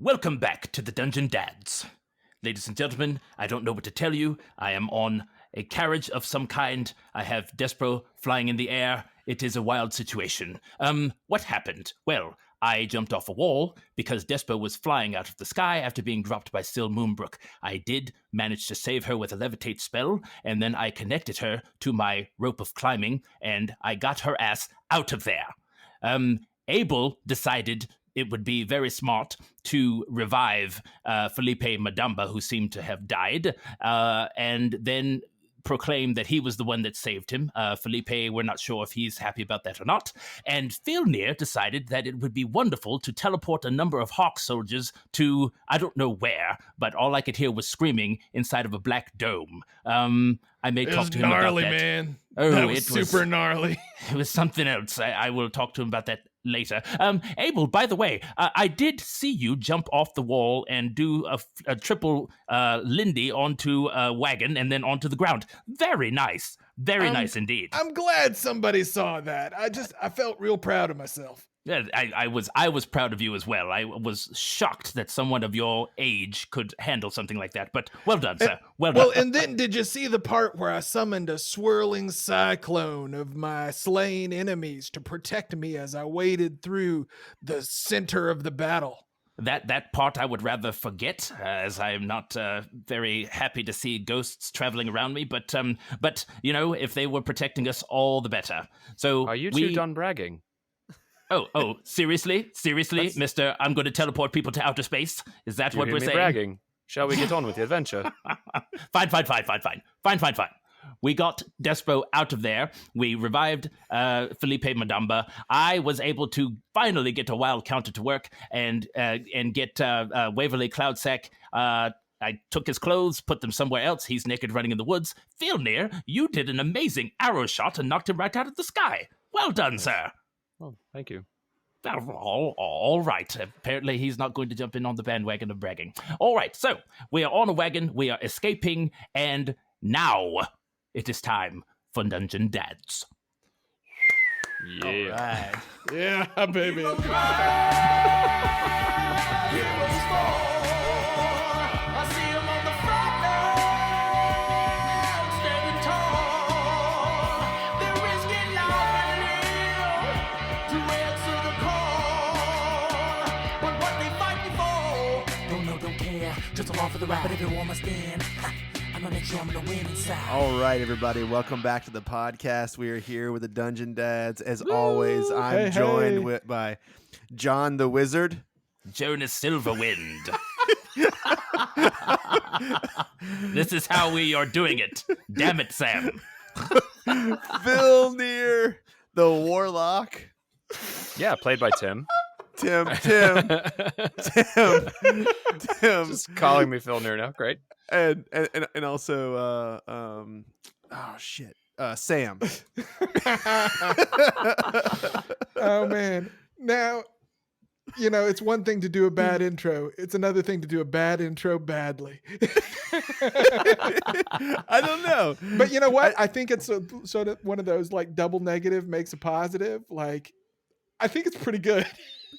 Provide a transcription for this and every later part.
Welcome back to the Dungeon Dads. Ladies and gentlemen, I don't know what to tell you. I am on a carriage of some kind. I have Despo flying in the air. It is a wild situation. What happened? Well, I jumped off a wall because Despo was flying out of the sky after being dropped by Still Moonbrook. I did manage to save her with a levitate spell, and then I connected her to my rope of climbing, and I got her ass out of there. Abel decided it would be very smart to revive Felipe Madamba, who seemed to have died, and then proclaim that he was the one that saved him. Felipe, we're not sure if he's happy about that or not. And Filnir decided that it would be wonderful to teleport a number of Hawk soldiers to, I don't know where, but all I could hear was screaming inside of a black dome. I may talk to him gnarly, about that. Man. Oh, that was super gnarly. It was something else. I will talk to him about that later. Abel, by the way, I did see you jump off the wall and do a triple Lindy onto a wagon and then onto the ground. Very nice. Very nice indeed. I'm glad somebody saw that. I felt real proud of myself. Yeah, I was proud of you as well. I was shocked that someone of your age could handle something like that. But well done, sir. Well done. Well, and then did you see the part where I summoned a swirling cyclone of my slain enemies to protect me as I waded through the center of the battle? That part I would rather forget, as I am not very happy to see ghosts traveling around me. But you know, if they were protecting us, all the better. So are you two done bragging? Oh, seriously, mister, I'm going to teleport people to outer space? Is that what we're saying? Bragging. Shall we get on with the adventure? Fine. We got Despo out of there. We revived Felipe Madamba. I was able to finally get a wild counter to work and get Waverly Cloudsack. I took his clothes, put them somewhere else. He's naked running in the woods. Filnir, you did an amazing arrow shot and knocked him right out of the sky. Well done, sir. Oh, thank you. All right. Apparently, he's not going to jump in on the bandwagon of bragging. All right, so we are on a wagon, we are escaping, and now it is time for Dungeon Dads. Yeah. All right. Yeah, baby. Heroes fall. I see 'em on the front line, standing tall. They're risking life and limb to answer the call. But what they fighting for? Don't know, don't care. Just along for the ride, but everyone must stand. I'm gonna make sure I'm gonna win inside. All right, everybody, welcome back to the podcast. We are here with the Dungeon Dads. As always, I'm joined by John the Wizard, Jonas Silverwind. This is how we are doing it. Damn it, Sam. Filnir the Warlock, Yeah, played by Tim. Tim. Just calling me Filnir now. Great. And also Sam. Oh, man. Now, you know, it's one thing to do a bad intro. It's another thing to do a bad intro badly. I don't know. But you know what? I think it's sort of one of those, like, double negative makes a positive. Like, I think it's pretty good.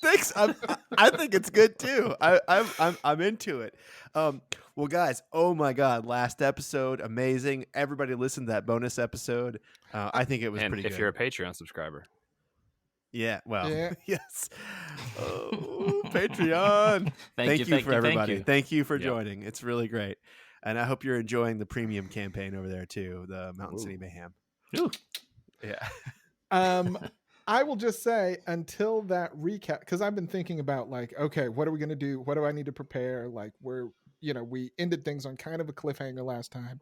Thanks. I think it's good too. I'm into it. Well, guys, oh my God, last episode, amazing. Everybody listened to that bonus episode. I think it was pretty good. If you're a Patreon subscriber. Yeah, well, Yeah. yes. Oh, Patreon. Thank you for everybody. Thank you for joining. It's really great. And I hope you're enjoying the premium campaign over there too, the Mountain City Mayhem. Ooh. Yeah. I will just say, until that recap, because I've been thinking about, like, okay, what are we going to do? What do I need to prepare? Like, we ended things on kind of a cliffhanger last time.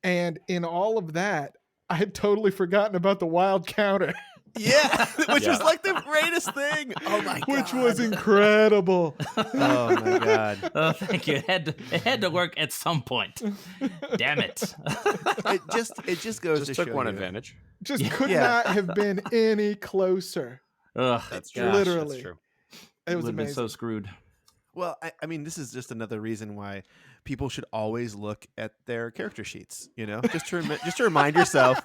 And in all of that, I had totally forgotten about the wild counter. Yeah, which was like the greatest thing. Oh my God. Which was incredible. Oh my God. Oh, thank you. It had to work at some point. Damn it. It just goes to took show one you. advantage. Just could not have been any closer. Ugh, That's true. Literally. That's true. It was would have been amazing. so screwed. Well, I mean, this is just another reason why people should always look at their character sheets, you know, just to remind yourself,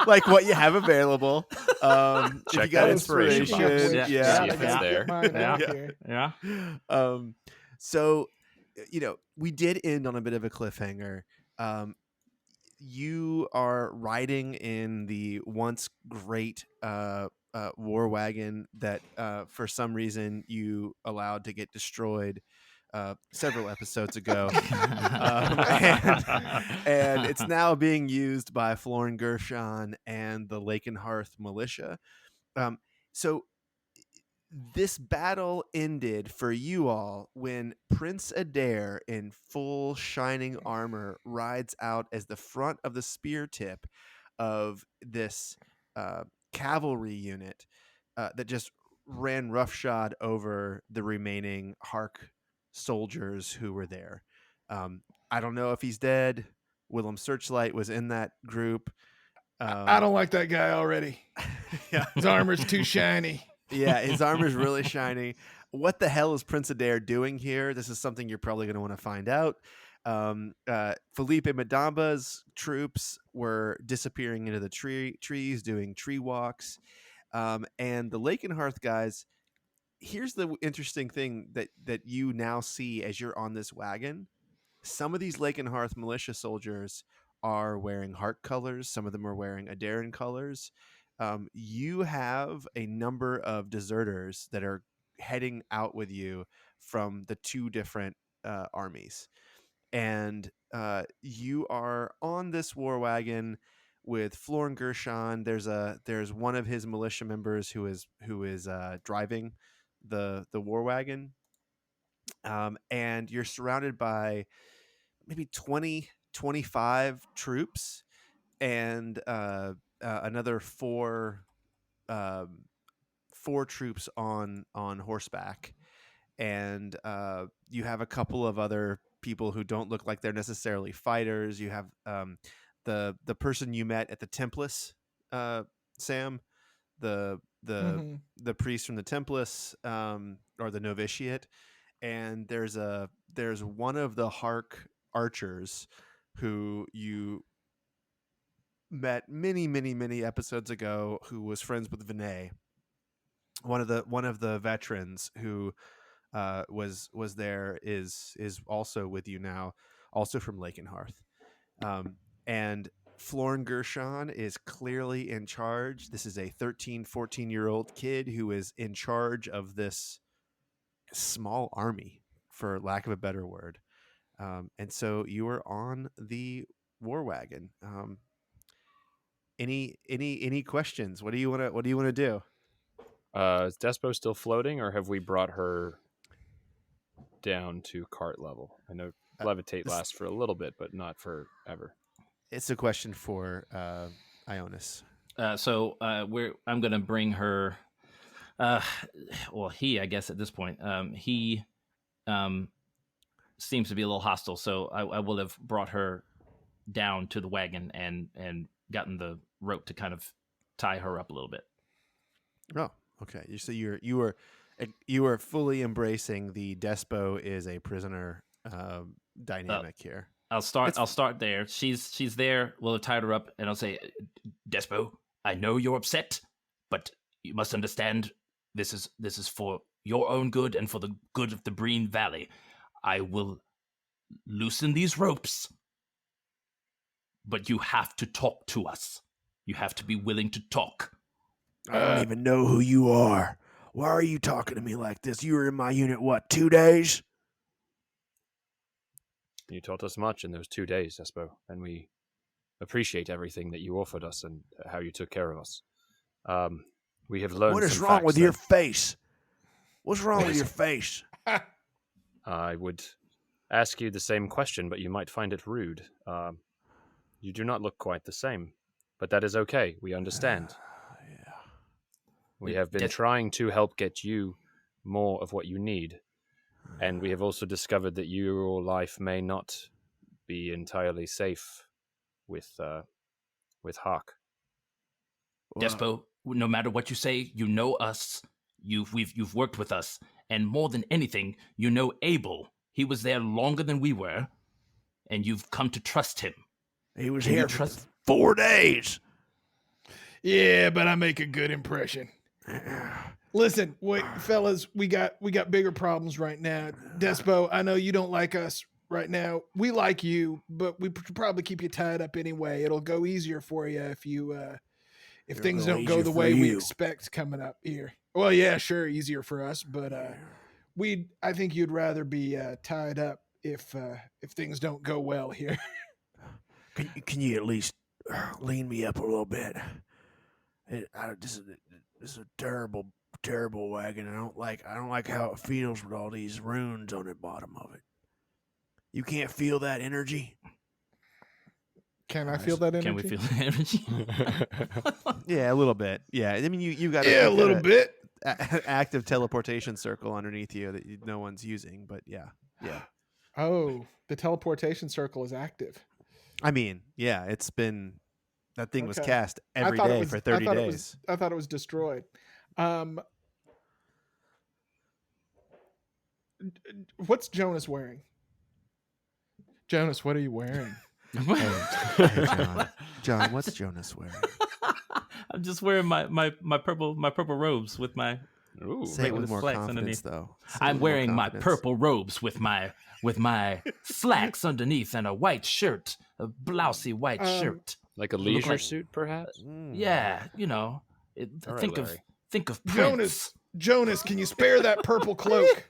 like, what you have available. If you got that inspiration inspiration. box. Yeah. See if it's there. Mine out here. Yeah. So, we did end on a bit of a cliffhanger. You are riding in the once great war wagon that for some reason you allowed to get destroyed several episodes ago. And it's now being used by Florin Gershon and the Lakenhearth militia. So this battle ended for you all when Prince Adair, in full shining armor, rides out as the front of the spear tip of this cavalry unit that just ran roughshod over the remaining Hark soldiers who were there. I don't know if he's dead. Willem Searchlight was in that group. I don't like that guy already. Yeah. His armor's too shiny. Yeah, his armor's really shiny. What the hell is Prince Adair doing here? This is something you're probably going to want to find out. Felipe Madamba's troops were disappearing into the trees, doing tree walks. And the Lakenhearth guys, here's the interesting thing that you now see as you're on this wagon. Some of these Lakenhearth militia soldiers are wearing Hark colors. Some of them are wearing Ederran colors. You have a number of deserters that are heading out with you from the two different armies, and you are on this war wagon with Florin Gershon. There's one of his militia members who is driving the war wagon, and you're surrounded by maybe 25 troops and another four troops on horseback, and you have a couple of other people who don't look like they're necessarily fighters. You have the person you met at the Templars, Sam, the priest from the Templars, or the novitiate, and there's one of the Hark archers who you met many episodes ago, who was friends with Vinay, one of the veterans who was there, is also with you now, also from Lakenhearth. And Florin Gershon is clearly in charge. This is a 14-year-old kid who is in charge of this small army, for lack of a better word. And so you are on the war wagon. Any questions? What do you want to do? Is Despo still floating, or have we brought her down to cart level? I know levitate lasts for a little bit, but not forever. It's a question for Ionis. I'm going to bring her. I guess at this point, he seems to be a little hostile, so I will have brought her down to the wagon and gotten the rope to kind of tie her up a little bit. Oh, okay. So you are fully embracing the Despo is a prisoner dynamic here. I'll start there. She's there. We'll have tied her up, and I'll say, Despo, I know you're upset, but you must understand this is for your own good and for the good of the Breen Valley. I will loosen these ropes, but you have to talk to us. You have to be willing to talk. I don't even know who you are. Why are you talking to me like this? You were in my unit, 2 days? You taught us much in those 2 days, Despo, and we appreciate everything that you offered us and how you took care of us. We have learned. What is some wrong facts with your face? What's wrong with your face? I would ask you the same question, but you might find it rude. You do not look quite the same, but that is okay. We understand. Yeah. We have been trying to help get you more of what you need, and we have also discovered that your life may not be entirely safe with Hawk. Despo, no matter what you say, you know us. You've worked with us, and more than anything, you know Abel. He was there longer than we were, and you've come to trust him. He was here for 4 days. Yeah, but I make a good impression. Listen, wait, fellas, we got bigger problems right now. Despo, I know you don't like us right now. We like you, but we should probably keep you tied up anyway. It'll go easier for you if It'll things go don't go easier the for way we you. expect coming up here. Well, yeah, sure, easier for us, but I think you'd rather be tied up if things don't go well here. Can you at least lean me up a little bit? This is a terrible wagon. I don't like how it feels with all these runes on the bottom of it. You can't feel that energy? Can I feel that energy? Can we feel the energy? Yeah, a little bit. Yeah, I mean, you got Yeah, a little bit. Active teleportation circle underneath you that no one's using, but yeah. Oh, the teleportation circle is active. I mean, yeah, it's been that thing was Okay. cast I every thought it day was- for I 30 thought days. I thought it was destroyed. What's Jonas wearing? Jonas, what are you wearing? Hey, John, what's Jonas wearing? I'm just wearing my purple robes with my Ooh, Say it with with more slacks confidence, underneath. though. Say it I'm with more wearing my confidence. purple robes with my slacks underneath and a white shirt, a blousy white shirt. like a Look leisure like- suit, perhaps. Yeah, you know. All right, think Larry. of Prince. Jonas, can you spare that purple cloak?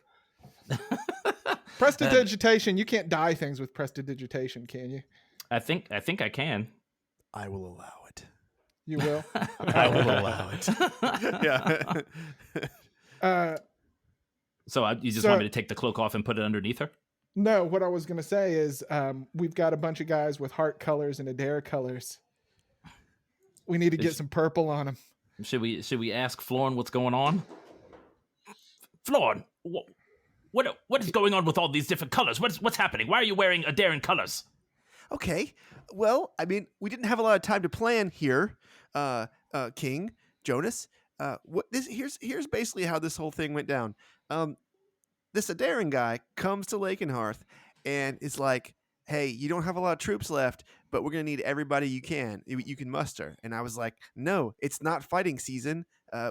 Prestidigitation. You can't dye things with prestidigitation, can you? I think I can. I will allow it. You will. I will allow it. Yeah. So you just So- want me to take the cloak off and put it underneath her? No, what I was going to say is we've got a bunch of guys with heart colors and Adair colors. We need to get some purple on them. Should we ask Florin what's going on? Florin, what is going on with all these different colors? What's happening? Why are you wearing Ederran colors? Okay. Well, I mean, we didn't have a lot of time to plan here, King Jonas. Here's basically how this whole thing went down. This Ederran guy comes to Lakenhearth and is like, "Hey, you don't have a lot of troops left, but we're gonna need everybody you can muster." And I was like, "No, it's not fighting season.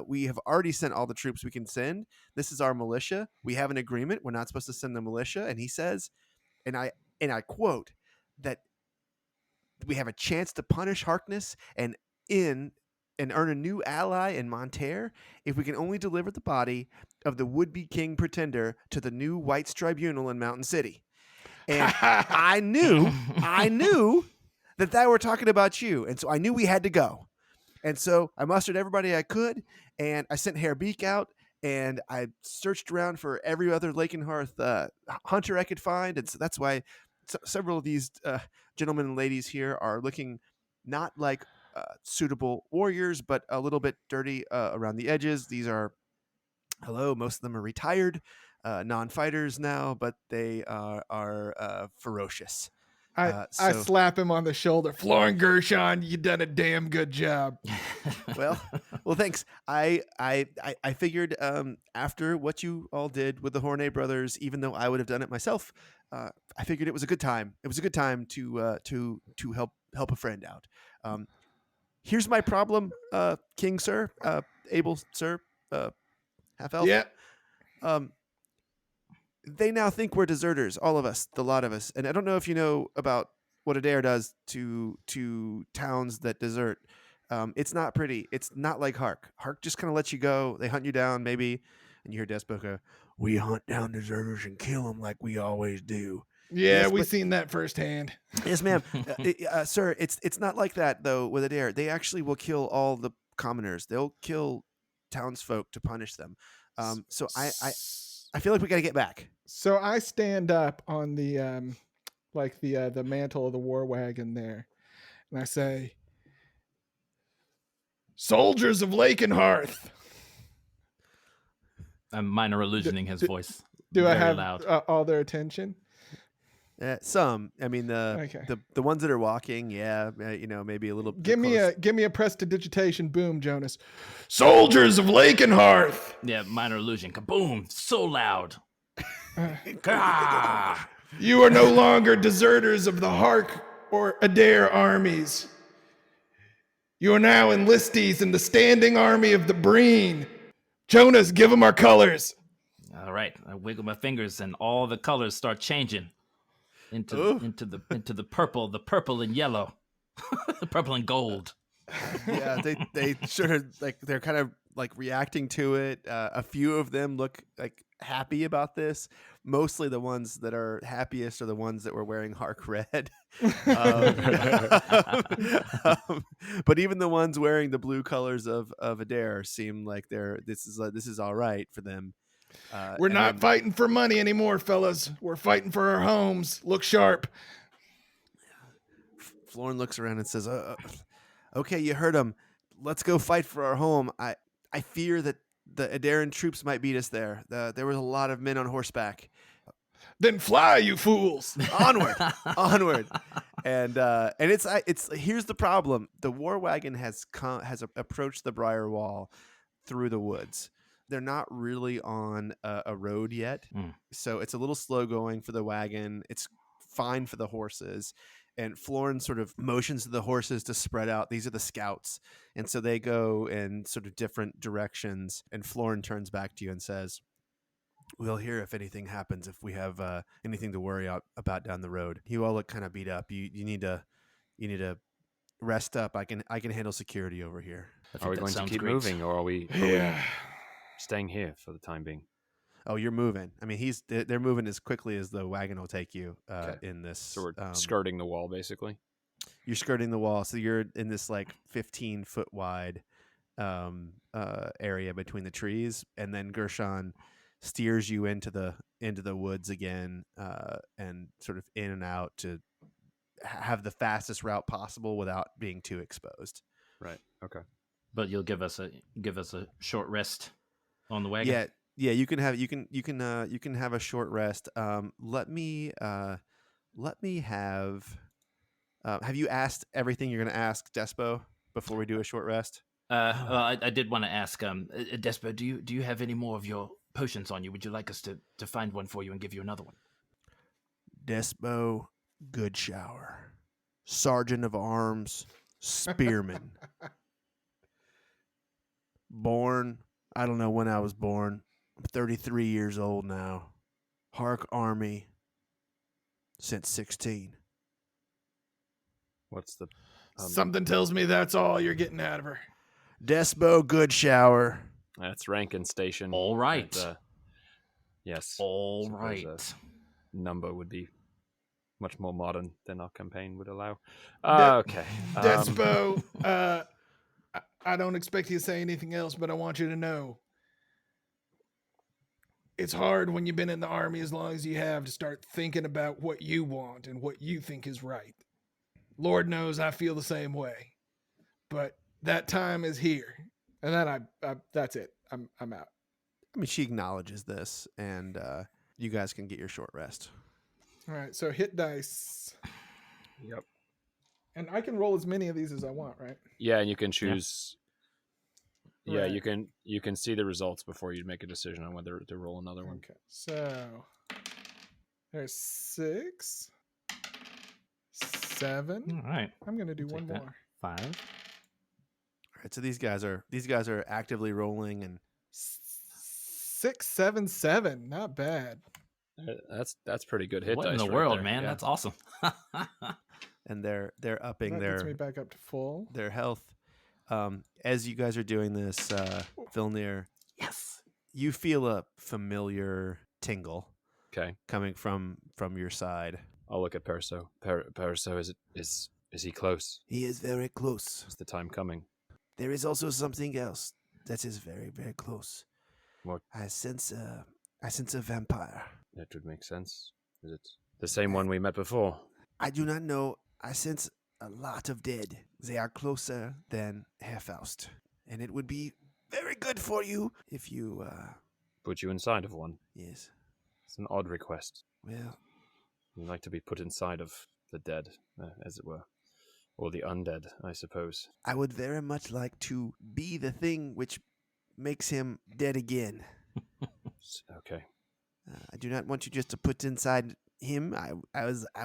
We have already sent all the troops we can send. This is our militia. We have an agreement. We're not supposed to send the militia." And he says, and I quote, that we have a chance to punish Harkness and earn a new ally in Monterre if we can only deliver the body of the would-be king pretender to the new White's Tribunal in Mountain City. And I knew that they were talking about you, and so I knew we had to go. And so I mustered everybody I could, and I sent Herr Beak out, and I searched around for every other Lakenhearth hunter I could find, and so that's why several of these gentlemen and ladies here are looking not like suitable warriors, but a little bit dirty around the edges. These are, most of them are retired, non-fighters now, but they are ferocious. I So- slap him on the shoulder. Florin Gershon, you done a damn good job. well, thanks. I figured after what you all did with the Hornet brothers, even though I would have done it myself, I figured it was a good time. It was a good time to help a friend out. Here's my problem, King Sir, Able Sir, half elf. Yeah. They now think we're deserters, all of us, the lot of us. And I don't know if you know about what Adair does to towns that desert. It's not pretty. It's not like Hark. Hark just kind of lets you go. They hunt you down, maybe, and you hear Despo go, "We hunt down deserters and kill them like we always do." Yeah, Yes, we've but- seen that firsthand. Yes, ma'am. Sir, it's not like that, though, with Adair. They actually will kill all the commoners. They'll kill townsfolk to punish them. So I feel like we got to get back. So I stand up on the the mantle of the war wagon there, and I say, "Soldiers of Lakenhearth." I'm minor illusioning his voice. Do I very have loud. all their attention? Some, I mean, Okay. the ones that are walking, yeah, maybe a little. Give me close. a prestidigitation boom, Jonas. Soldiers of Lakenhearth. Yeah, minor illusion. Kaboom! So loud. Gah! You are no longer deserters of the Hark or Adair armies. You are now enlistees in the standing army of the Breen. Jonas, give him our colors. All right, I wiggle my fingers, and all the colors start changing into the purple and yellow, the purple and gold. Yeah, they sort of like they're kind of like reacting to it. A few of them look like happy about this. Mostly the ones that are happiest are the ones that were wearing Hark Red. But even the ones wearing the blue colors of Adair seem like this is all right for them. We're and not then- fighting for money anymore, fellas. We're fighting for our homes. Look sharp. Florin looks around and says, "Okay, you heard him. Let's go fight for our home. I fear that the Ederran troops might beat us there. There was a lot of men on horseback. Then fly, you fools. Onward, onward." And it's here's the problem: the war wagon has approached the Briar Wall through the woods. They're not really on a road yet, so it's a little slow going for the wagon. It's fine for the horses. And Florin sort of motions to the horses to spread out. These are the scouts. And so they go in sort of different directions. And Florin turns back to you and says, "We'll hear if anything happens, if we have anything to worry about down the road. You all look kind of beat up. You need to rest up. I can handle security over here." Are we going to keep great. moving, or are we staying here for the time being? Oh, you're moving. I mean, they're moving as quickly as the wagon will take you Okay. in this. So we're skirting the wall, basically. You're skirting the wall, so you're in this like 15-foot wide area between the trees, and then Gershon steers you into the woods again, and sort of in and out to have the fastest route possible without being too exposed. Right. Okay. But you'll give us a short rest on the wagon. Yeah, you can have a short rest. Let me have. Have you asked everything you're going to ask Despo before we do a short rest? Well, I did want to ask, Despo, do you have any more of your potions on you? Would you like us to find one for you and give you another one? Despo Goodshower, Sergeant of Arms, Spearman. Born, I don't know when I was born. I'm 33 years old now. Hark Army since 16. What's the Something tells me that's all you're getting out of her. Despo Goodshower. That's rank and station. All right. And, yes. All Suppose right. Number would be much more modern than our campaign would allow. De- Okay. Despo, I don't expect you to say anything else, but I want you to know it's hard when you've been in the army as long as you have to start thinking about what you want and what you think is right. Lord knows I feel the same way, but that time is here, and then I that's it. I'm out. I mean, she acknowledges this, and you guys can get your short rest. All right, so hit dice, Yep. and I can roll as many of these as I want, right? Yeah, and you can choose. Yeah, Right. you can see the results before you make a decision on whether to roll another one. Okay, so there's 6, 7. All right. I'm gonna do I'll one take that. more. 5. All right, so these guys are actively rolling, and 6, 7, 7. Not bad. That's pretty good hit What in dice the right world, there, man? yeah. That's awesome. and they're upping That gets me back up to full. their health. As you guys are doing this, Vilnir, Yes. you feel a familiar tingle Okay. coming from your side. I'll look at Perso. Perso, is he close? He is very close. Is the time coming? There is also something else that is very, very close. What? I sense a vampire. That would make sense. Is it the same one we met before? I do not know. I sense a lot of dead. They are closer than Herr Faust. And it would be very good for you if you, Put you inside of one. yes. It's an odd request. Well, You'd like to be put inside of the dead, as it were. Or the undead, I suppose. I would very much like to be the thing which makes him dead again. Okay. I do not want you just to put inside him. I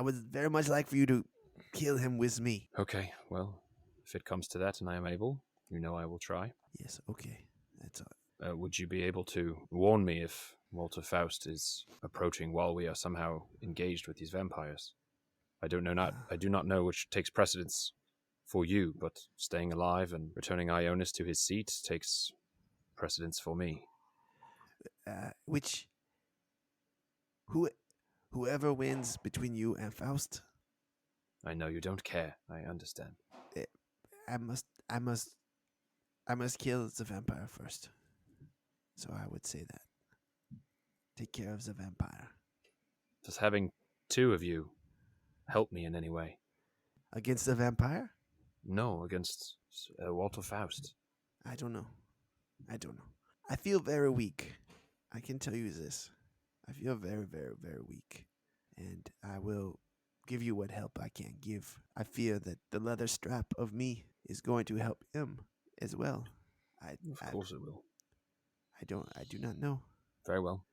would very much like for you to kill him with me. Okay, well, if it comes to that and I am able, I will try. Yes, okay. That's all. would you be able to warn me if Walter Faust is approaching while we are somehow engaged with these vampires? I do not know which takes precedence for you, but staying alive and returning Ionis to his seat takes precedence for me. Whoever wins between you and Faust, I know you don't care. I understand. I must kill the vampire first. So I would say that. Take care of the vampire. Does having two of you help me in any way? Against the vampire? No, against Walter Faust. I don't know. I feel very weak. I can tell you this. I feel very, very, very weak. And I will give you what help I can give. I fear that the leather strap of me is going to help him as well. Of course it will. I do not know. Very well.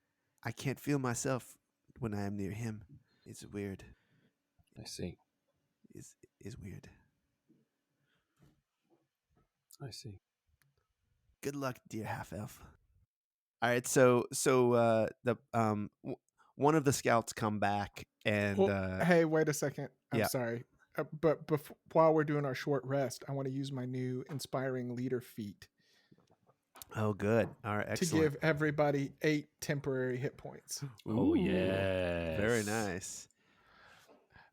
I can't feel myself when I am near him. It's weird. I see. It's weird. I see. Good luck, dear half elf. All right, so the one of the scouts come back and hey, wait a second. I'm yeah. sorry, but while we're doing our short rest, I want to use my new inspiring leader feat oh, good. All right, to excellent. give everybody 8 temporary hit points. Oh, yeah. Very nice.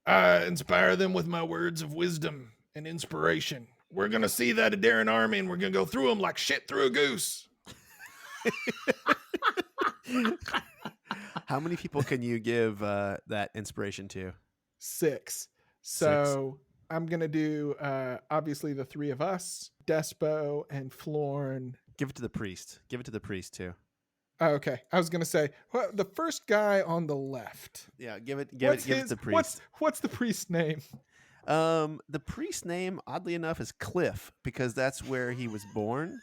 Inspire them with my words of wisdom and inspiration. We're gonna see that Ederran army, and we're gonna go through them like shit through a goose. How many people can you give that inspiration to? 6. So I'm gonna do obviously the 3 of us, Despo and Florn. Give it to the priest. Give it to the priest too. Oh, okay, I was gonna say the first guy on the left. Yeah, give it to the priest. What's the priest's name? The priest's name, oddly enough, is Cliff because that's where he was born.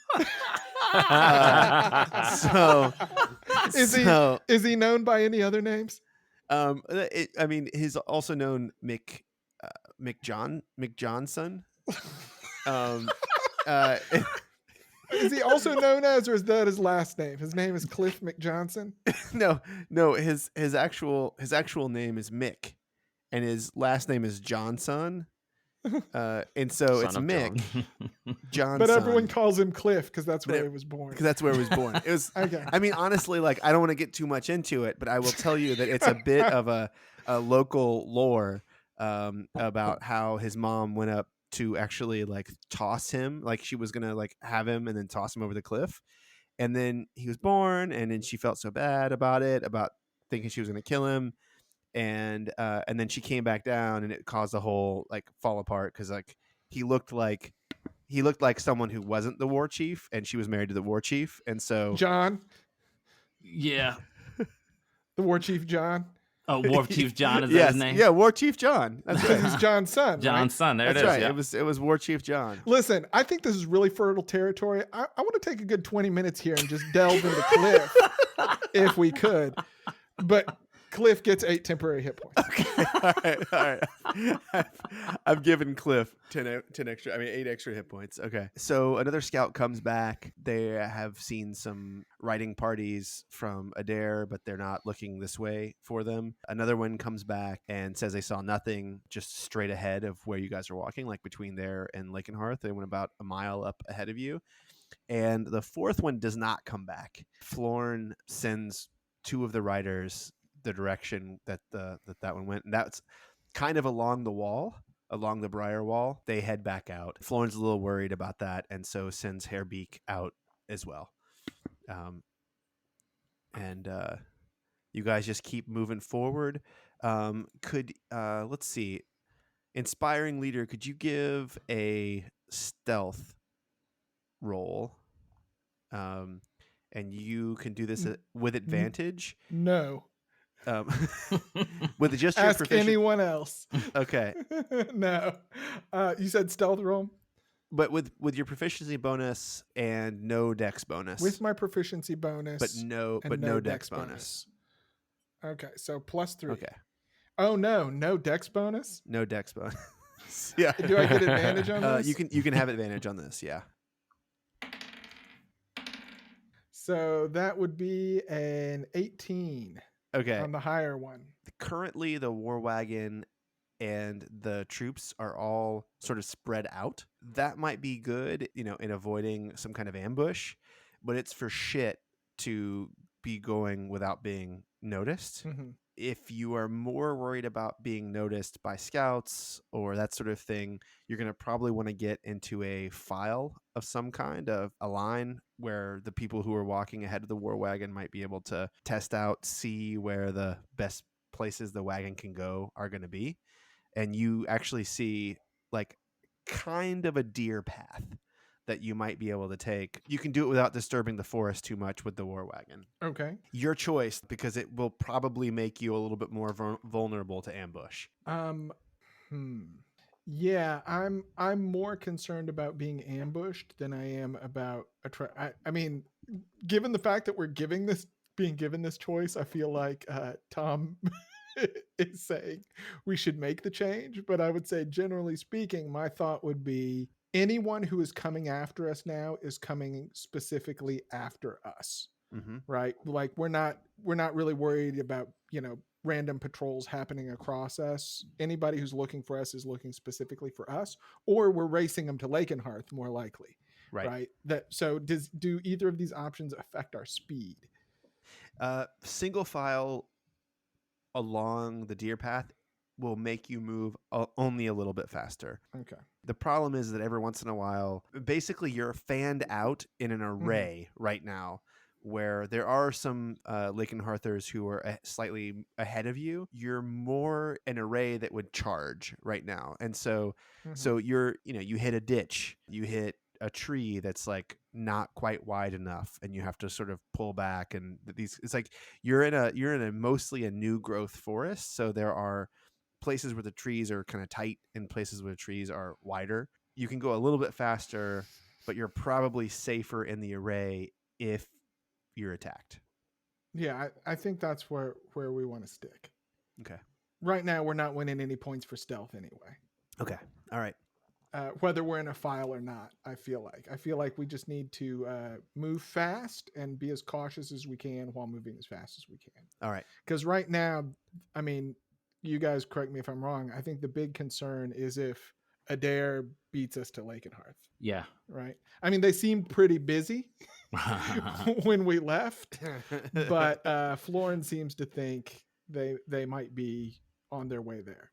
Is he known by any other names? He's also known Mick Johnson. Is he also known as, or is that his last name? His name is Cliff McJohnson. No. His actual name is Mick, and his last name is Johnson. And so it's Mick Johnson. But everyone calls him Cliff because that's where he was born. Because that's where he was born. It was. Okay. I mean, honestly, like I don't want to get too much into it, but I will tell you that it's a bit of a local lore about how his mom went up to actually like toss him, like she was gonna like have him and then toss him over the cliff, and then he was born, and then she felt so bad about it, about thinking she was gonna kill him. And then she came back down, and it caused the whole like fall apart because like he looked like someone who wasn't the war chief, and she was married to the war chief, and so John, Yeah. the war chief John. Oh, War Chief John is yes, his name? yeah, War Chief John. That's right. He's John's son. John's son. There That's it is. right. Yeah. It was War Chief John. Listen, I think this is really fertile territory. I want to take a good 20 minutes here and just delve into Cliff if we could. But Cliff gets 8 temporary hit points. Okay. All right. I've given Cliff 8 extra hit points. Okay. So another scout comes back. They have seen some riding parties from Adair, but they're not looking this way for them. Another one comes back and says they saw nothing just straight ahead of where you guys are walking, like between there and Lakenhearth. They went about a mile up ahead of you. And the fourth one does not come back. Florn sends 2 of the riders the direction that that one went, and that's kind of along the wall, along the Briar wall. They head back out. Florn's a little worried about that, and so sends Hairbeak out as well. And you guys just keep moving forward. Let's see, inspiring leader, could you give a stealth roll? And you can do this with advantage. No. With just your Ask proficiency. anyone else. Okay. No. You said stealth roll? But with your proficiency bonus and no dex bonus. With my proficiency bonus. But no dex bonus. Okay, so +3. Okay. Oh no dex bonus? No dex bonus. Yeah. Do I get advantage on this? You can have advantage on this, yeah. So that would be an 18 Okay. on the higher one. Currently, the war wagon and the troops are all sort of spread out. That might be good, in avoiding some kind of ambush, but it's for shit to be going without being noticed. Mhm. If you are more worried about being noticed by scouts or that sort of thing, you're going to probably want to get into a file of some kind, of a line where the people who are walking ahead of the war wagon might be able to test out, see where the best places the wagon can go are going to be. And you actually see like kind of a deer path that you might be able to take. You can do it without disturbing the forest too much with the war wagon. Okay. Your choice, because it will probably make you a little bit more vulnerable to ambush. Yeah, I'm more concerned about being ambushed than I am about I mean, given the fact that we're being given this choice, I feel like Tom is saying we should make the change. But I would say, generally speaking, my thought would be anyone who is coming after us now is coming specifically after us. Mm-hmm. Right? Like we're not really worried about, random patrols happening across us. Anybody who's looking for us is looking specifically for us, or we're racing them to Lakenhearth more likely. Right? Do either of these options affect our speed? Single file along the deer path will make you move only a little bit faster. Okay. The problem is that every once in a while, basically you're fanned out in an array right now, where there are some Lakenhearthers who are slightly ahead of you. You're more an array that would charge right now. And so you're, you hit a ditch, you hit a tree that's like not quite wide enough, and you have to sort of pull back. And it's like you're in a mostly a new growth forest. So there are places where the trees are kind of tight and places where the trees are wider. You can go a little bit faster, but you're probably safer in the array if you're attacked. Yeah, I think that's where we want to stick. Okay. Right now, we're not winning any points for stealth anyway. Okay. All right. Whether we're in a file or not, I feel like we just need to move fast and be as cautious as we can while moving as fast as we can. All right. Because right now, I mean, you guys correct me if I'm wrong, I think the big concern is if Adair beats us to Lakenhearth. Yeah. Right? I mean, they seemed pretty busy when we left, but Florin seems to think they might be on their way there.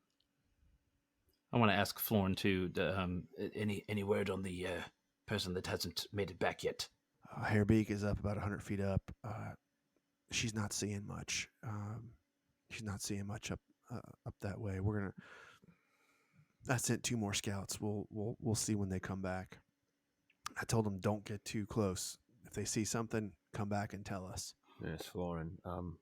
I want to ask Florin too. Any word on the person that hasn't made it back yet? Hairbeak is up about 100 feet up. She's not seeing much. She's not seeing much up that way. I sent 2 more scouts. We'll see when they come back. I told them don't get too close. If they see something, come back and tell us. Yes, Florin. I'm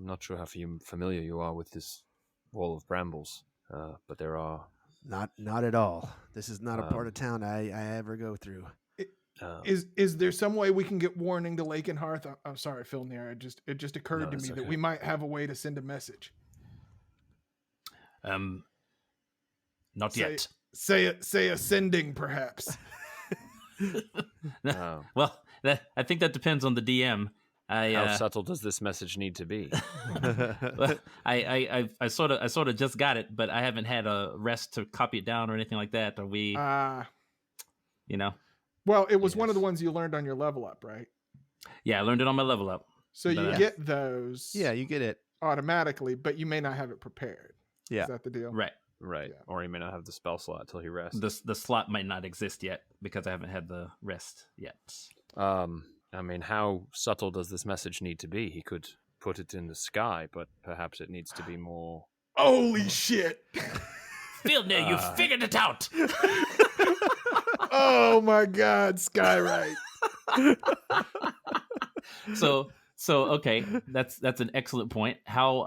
not sure how familiar you are with this wall of brambles, but there are... Not at all. This is not a part of town I ever go through. Is there some way we can get warning to Lakenhearth? I'm sorry, Phil Near. It just occurred to me that we might have a way to send a message. Not yet. Say ascending, perhaps. Well, I think that depends on the DM. How subtle does this message need to be? I sort of just got it, but I haven't had a rest to copy it down or anything like that. Are we? Well, it was one of the ones you learned on your level up, right? Yeah, I learned it on my level up. So you get those. Yeah, you get it automatically, but you may not have it prepared. Yeah, is that the deal? Right. Yeah. Or he may not have the spell slot until he rests. The slot might not exist yet because I haven't had the rest yet. I mean, how subtle does this message need to be? He could put it in the sky, but perhaps it needs to be more... Holy shit! Fieldner, you figured it out! Oh my God, Skyrite. So okay, that's an excellent point. How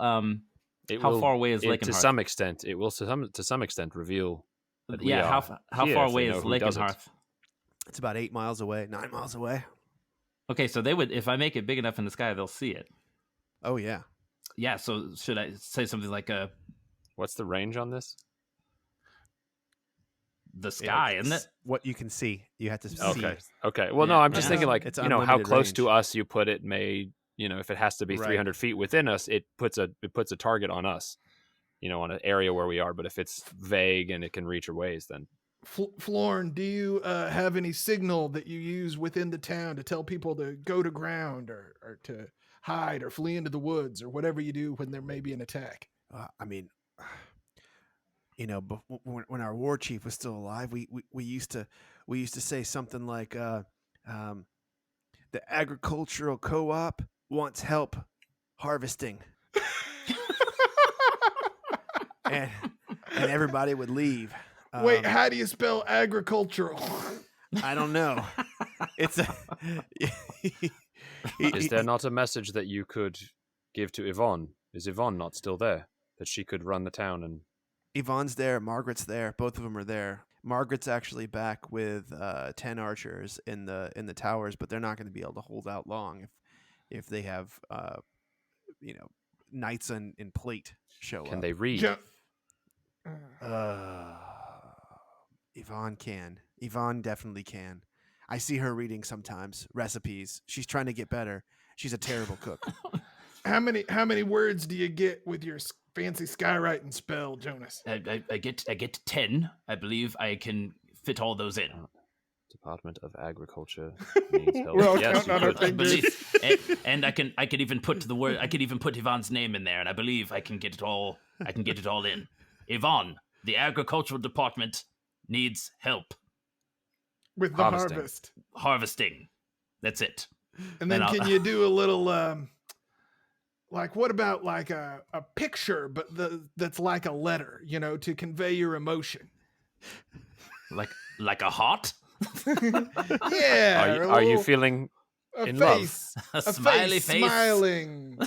far away is Lakenhearth? To some extent, it will to some extent reveal. How far away is Lakenhearth? It's about 8 miles away, 9 miles away. Okay, so they would, if I make it big enough in the sky, they'll see it. Oh yeah. Yeah. So should I say something like What's the range on this? the sky, isn't it? What you can see. You have to see. Okay. Well, no, I'm just Yeah. thinking like, It's how unlimited close range. to us you put it may, if it has to be Right. 300 feet within us, it puts a target on us, on an area where we are. But if it's vague and it can reach a ways, then. Florn, do you have any signal that you use within the town to tell people to go to ground or to hide or flee into the woods or whatever you do when there may be an attack? I mean, when our war chief was still alive, we used to say something like, the agricultural co-op wants help harvesting, and everybody would leave. Wait, how do you spell agricultural? I don't know. It's a. Is there not a message that you could give to Yvonne? Is Yvonne not still there? That she could run the town and. Yvonne's there. Margaret's there. Both of them are there. Margaret's actually back with 10 archers in the towers, but they're not going to be able to hold out long if they have knights in plate show up. Can they read? Yvonne can. Yvonne definitely can. I see her reading sometimes recipes. She's trying to get better. She's a terrible cook. How many words do you get with your fancy skywriting spell, Jonas? I get 10. I believe I can fit all those in. Department of Agriculture needs help. We're all Yes, counting on you our could. fingers. And I could even put the word. I could even put Yvonne's name in there, and I believe I can get it all. I can get it all in. Yvonne, the agricultural department needs help With the Harvesting. harvest. harvesting. That's it. And then And can you do a little like what about like a picture but that's like a letter, to convey your emotion? Like a heart, Yeah. Are you feeling a in face, a a smiley face smiling?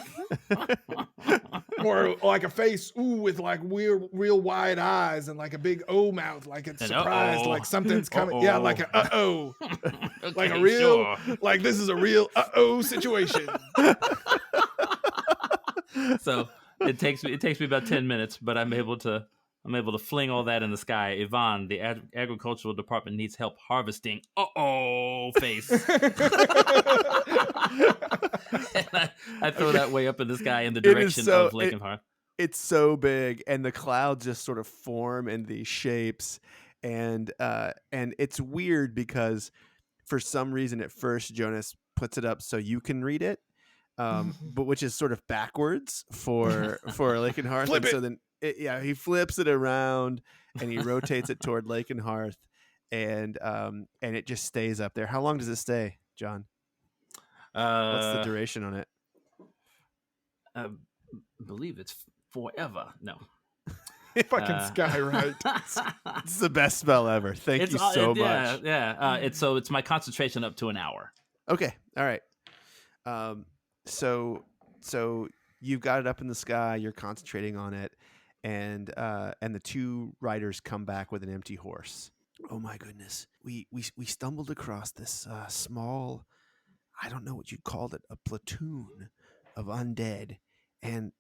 Or like a face with like real wide eyes and like a big O mouth, like it's An surprised, uh-oh. like something's coming. Uh-oh. Yeah, like a uh-oh. Okay, Like a real, sure. like this is a real uh-oh situation. So it takes me about 10 minutes, but I'm able to fling all that in the sky. Yvonne, the agricultural department needs help harvesting. Face. And I throw that way up in the sky in the direction of Lakenhearth. It's so big, and the clouds just sort of form in these shapes, and it's weird because for some reason at first Jonas puts it up so you can read it, but which is sort of backwards for Lakenhearth. Flip and so then he flips it around and he rotates it toward Lakenhearth, and it just stays up there. How long does it stay, John? What's the duration on it? I believe it's forever. No. Fucking skywrite. It's the best spell ever. Thank you so much. Yeah. It's my concentration up to an hour. Okay. All right. So you've got it up in the sky. You're concentrating on it, and the two riders come back with an empty horse. Oh my goodness. We stumbled across this small, I don't know what you'd call it, a platoon of undead, and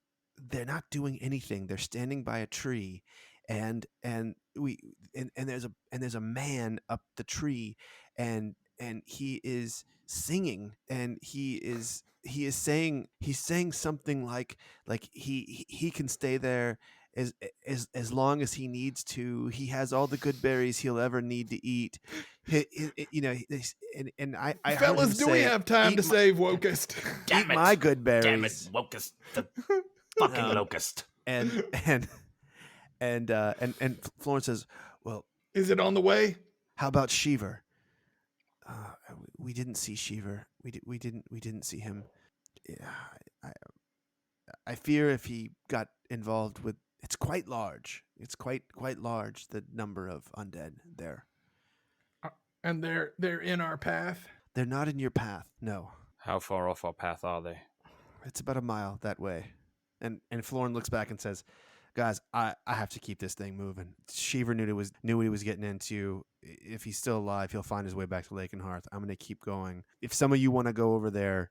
they're not doing anything. They're standing by a tree, and there's a man up the tree, and he is singing, and he's saying something like he can stay there as long as he needs to. He has all the good berries he'll ever need to eat. And I heard him Fellas, do we say, have time "Eat to save Wokest? Damn it. My good berries. Damn it, locust. The fucking locust. And Florence says, "Well, Is it on the way? How about Sheever?" We didn't see Sheever. We didn't see him. I fear if he got involved with, it's quite large. It's quite large, the number of undead there. And they're in our path. They're not in your path. No, How far off our path are they? it's about a mile that way. And Florin looks back and says, "Guys, I have to keep this thing moving. Sheever knew what he was getting into. If he's still alive, he'll find his way back to Lakenhearth. I'm going to keep going. If some of you want to go over there,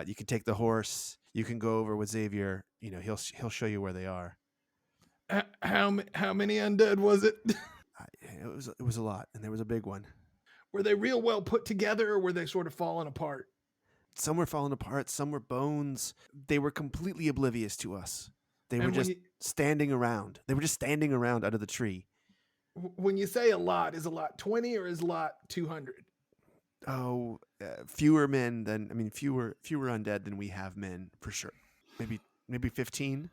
you can take the horse. You can go over with Xavier. He'll show you where they are." How many undead was it? It was a lot, and there was a big one. Were they real well put together, or were they sort of falling apart? Some were falling apart, some were bones. They were completely oblivious to us. They were just standing around. They were just standing around under the tree. When you say a lot, is a lot 20 or is a lot 200? Oh, fewer undead than we have men, for sure. Maybe 15.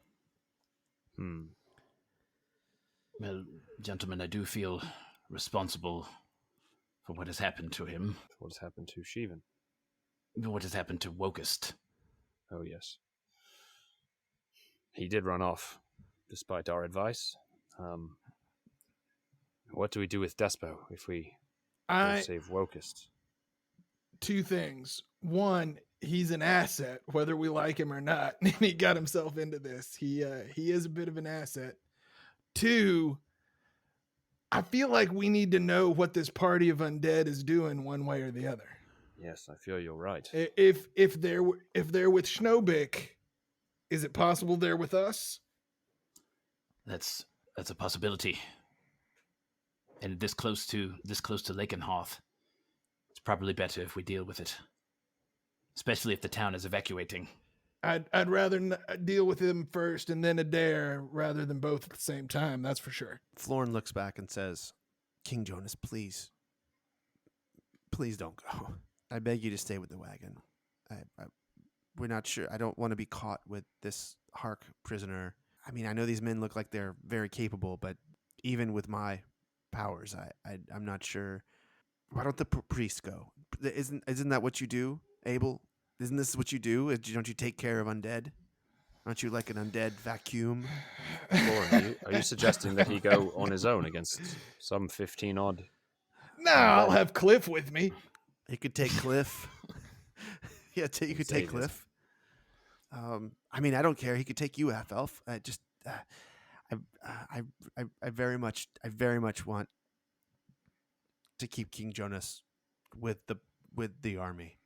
Well, gentlemen, I do feel responsible for what has happened to him. What has happened to Shivan? What has happened to Wokest? Oh, yes. He did run off, despite our advice. What do we do with Despo if we save Wokest? 2 things. One, he's an asset, whether we like him or not. And he got himself into this. He is a bit of an asset. 2, I feel like we need to know what this party of undead is doing one way or the other. Yes, I feel you're right. If they're with Schnobik, is it possible they're with us? That's a possibility. And this close to Lakenhearth, it's probably better if we deal with it, especially if the town is evacuating. I'd rather deal with him first and then Adair rather than both at the same time. That's for sure. Florin looks back and says, "King Jonas, please don't go. I beg you to stay with the wagon. We're not sure. I don't want to be caught with this Hark prisoner. I mean, I know these men look like they're very capable, but even with my powers, I'm not sure. Why don't the priest go? Isn't that what you do, Abel? Isn't this what you do? Don't you take care of undead? Aren't you like an undead vacuum?" Florin, are you suggesting that he go on his own against some 15-odd? No, I'll have Cliff with me. He could take Cliff. Yeah, you could take Cliff. I mean, I don't care. He could take you, half elf. I very much want to keep King Jonas with the army.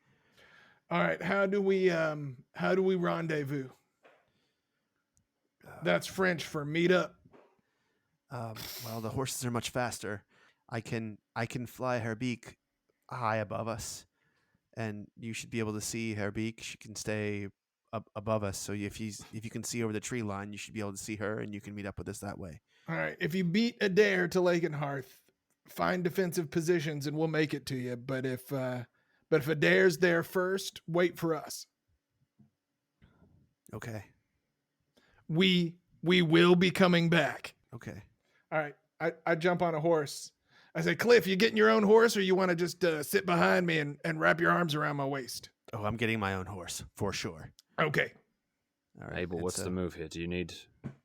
All right, how do we rendezvous? That's French for meet up. Well, the horses are much faster. I can fly her beak high above us, and you should be able to see her beak. She can stay up above us. So if you can see over the tree line, you should be able to see her, and you can meet up with us that way. All right. If you beat Adair to Lakenhearth, find defensive positions, and we'll make it to you. But if Adair's there first, wait for us. Okay. We will be coming back. Okay. All right. I jump on a horse. I say, Cliff, you getting your own horse, or you want to just sit behind me and wrap your arms around my waist? Oh, I'm getting my own horse for sure. Okay. All right. Abel, what's the move here? Do you need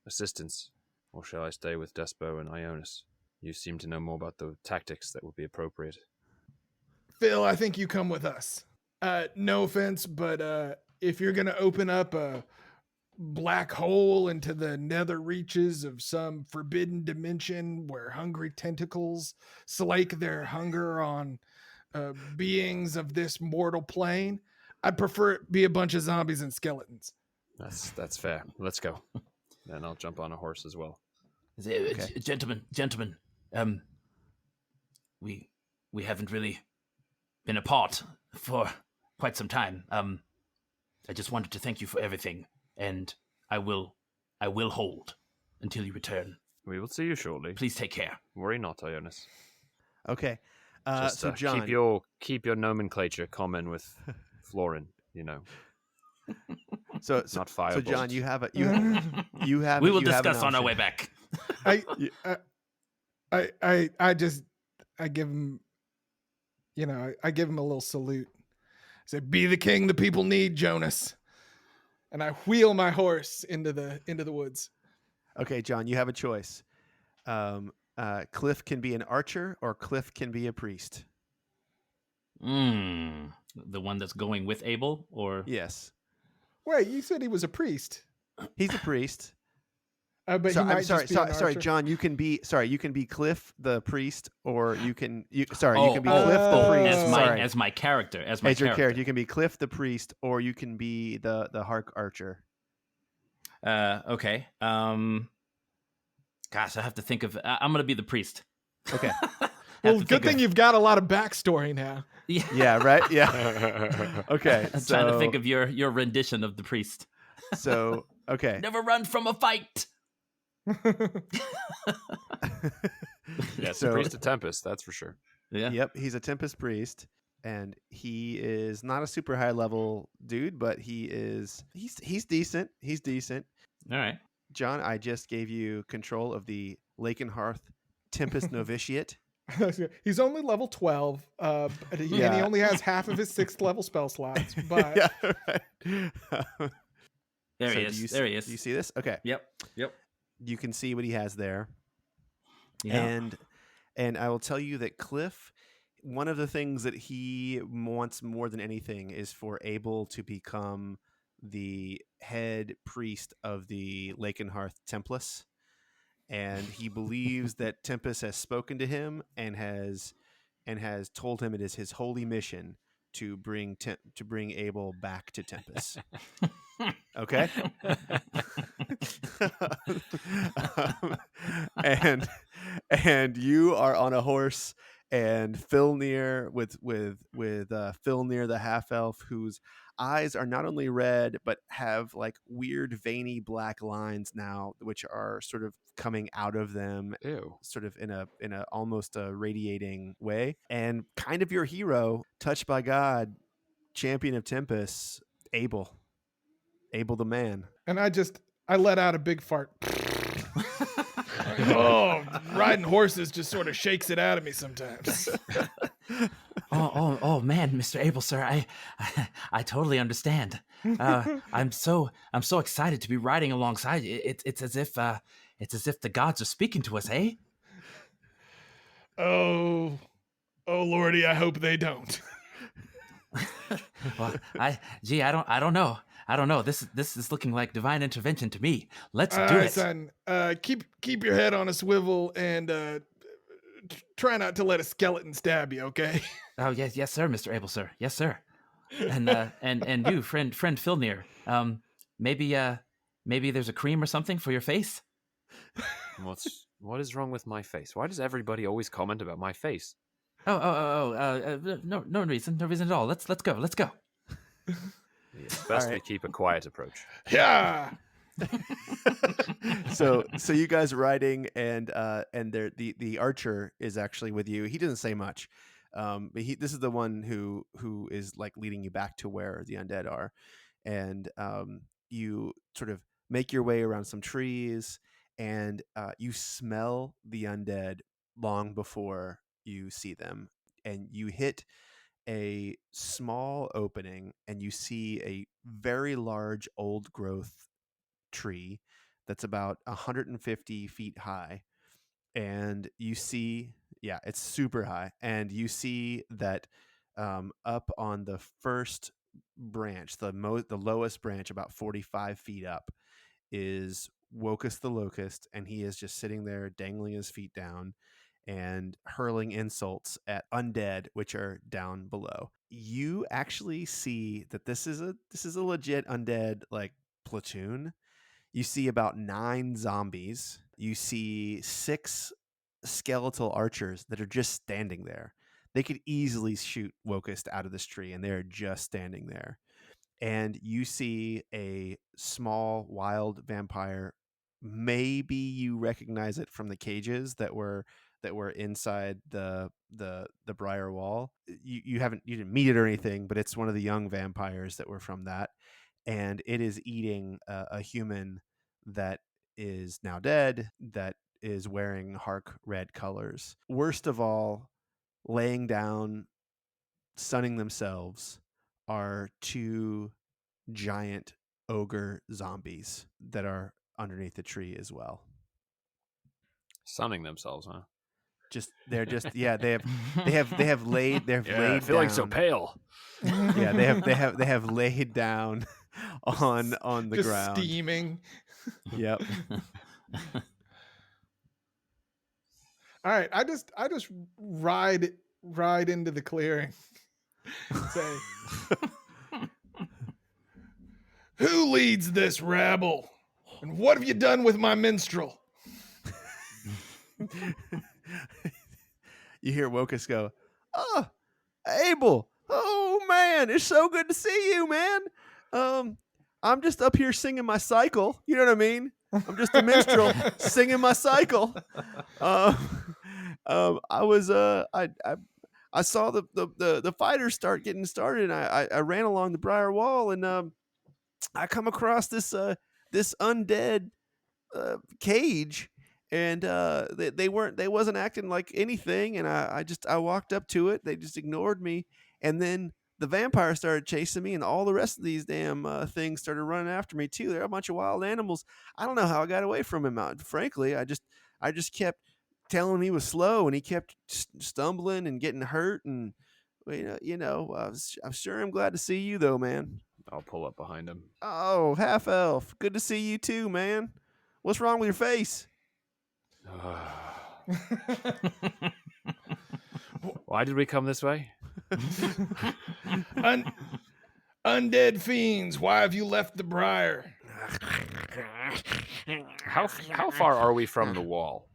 assistance, or shall I stay with Despo and Ionis? You seem to know more about the tactics that would be appropriate. Phil, I think you come with us. No offense, but if you're going to open up a black hole into the nether reaches of some forbidden dimension where hungry tentacles slake their hunger on beings of this mortal plane, I'd prefer it be a bunch of zombies and skeletons. That's fair. Let's go. And I'll jump on a horse as well. Okay. Gentlemen, we haven't really been apart for quite some time. I just wanted to thank you for everything, and I will hold until you return. We will see you shortly. Please take care. Worry not, Ionis. Okay. Just, John, keep your nomenclature common with Florin. You know. So not fire. So John, you have we will discuss on our way back. I give him, I give him a little salute. I say, "Be the king the people need, Jonas." And I wheel my horse into the woods. Okay, John, you have a choice. Cliff can be an archer, or Cliff can be a priest. The one that's going with Abel, or yes. Wait, you said he was a priest. He's a priest. But I'm sorry, John. You can be Cliff the priest, or you can be Cliff the priest. As my character. Your character. You can be Cliff the priest, or you can be the Hark archer. Okay. Gosh, I have to think of. I'm gonna be the priest. Okay. Well, good thing you've got a lot of backstory now. Yeah. Yeah. Right. Yeah. Okay. I'm trying to think of your rendition of the priest. So okay. Never run from a fight. Yes, So- the priest of Tempest, that's for sure. Yeah. Yep, he's a Tempest priest, and he is not a super high level dude, but he's decent. He's decent. All right. John, I just gave you control of the Lakenhearth Tempest Novitiate. He's only level 12, and he Yeah. only has half of his 6th level spell slots. But Yeah, right. There So he do is. you There he Do is. you see this? Okay. Yep. You can see what he has there. Yeah. And I will tell you that Cliff, one of the things that he wants more than anything is for Abel to become the head priest of the Lakenhearth Templars. And he believes that Tempest has spoken to him and has told him it is his holy mission to bring Abel back to Tempest. Okay. And you are on a horse, and Filnir with Filnir the half elf, whose eyes are not only red but have like weird veiny black lines now, which are sort of coming out of them, Ew. sort of in a almost a radiating way, and kind of your hero, touched by God, champion of Tempest, Abel the man. and I let out a big fart. Oh, riding horses just sort of shakes it out of me sometimes. Oh man, Mr. Abel, sir, I totally understand. I'm so excited to be riding alongside you. It's as if the gods are speaking to us, eh? Oh Lordy, I hope they don't. Well, I don't know. I don't know. This is looking like divine intervention to me. Let's All do right, it. son. Keep your head on a swivel and try not to let a skeleton stab you, okay? Oh yes, sir, Mr. Abel, sir. Yes, sir. And you, friend Filnir. Maybe there's a cream or something for your face. What is wrong with my face? Why does everybody always comment about my face? No reason at all. Let's go. It's best All we right. keep a quiet approach. Yeah. So you guys are riding, and the archer is actually with you. He doesn't say much, but this is the one who is like leading you back to where the undead are, and you sort of make your way around some trees, and you smell the undead long before you see them, and you hit a small opening, and you see a very large old growth tree that's about 150 feet high, and you see, yeah, it's super high, and you see that up on the first branch, the lowest branch, about 45 feet up, is Wokus the Locust, and he is just sitting there dangling his feet down and hurling insults at undead, which are down below. You actually see that this is a legit undead like platoon. You see about 9 zombies. You see 6 skeletal archers that are just standing there. They could easily shoot Wokus out of this tree, and they're just standing there. And you see a small wild vampire. Maybe you recognize it from the cages that were inside the Briar wall. You didn't meet it or anything, but it's one of the young vampires that were from that, and it is eating a human that is now dead, that is wearing Hark red colors. Worst of all, laying down, sunning themselves, are 2 giant ogre zombies that are underneath the tree as well. Sunning themselves, huh? They have laid Yeah, feeling so down. pale. Yeah, they have laid down on the Just ground. steaming. Yep. All right, I just ride into the clearing. Say, who leads this rabble? And what have you done with my minstrel? You hear Wokus go, "Oh, Abel! Oh man, it's so good to see you, man. I'm just up here singing my cycle. You know what I mean? I'm just a minstrel singing my cycle. I was I saw the fighters start getting started. And I ran along the Briar Wall, and I come across this undead cage, and they wasn't acting like anything, and I walked up to it. They just ignored me, and then the vampire started chasing me, and all the rest of these damn things started running after me too. They're a bunch of wild animals. I don't know how I got away from him. Frankly, I just kept telling him he was slow, and he kept stumbling and getting hurt, and I'm sure I'm glad to see you though, man. I'll pull up behind him. Oh, half elf, good to see you too, man. What's wrong with your face? Why did we come this way? Undead fiends, why have you left the Briar? How far are we from the wall?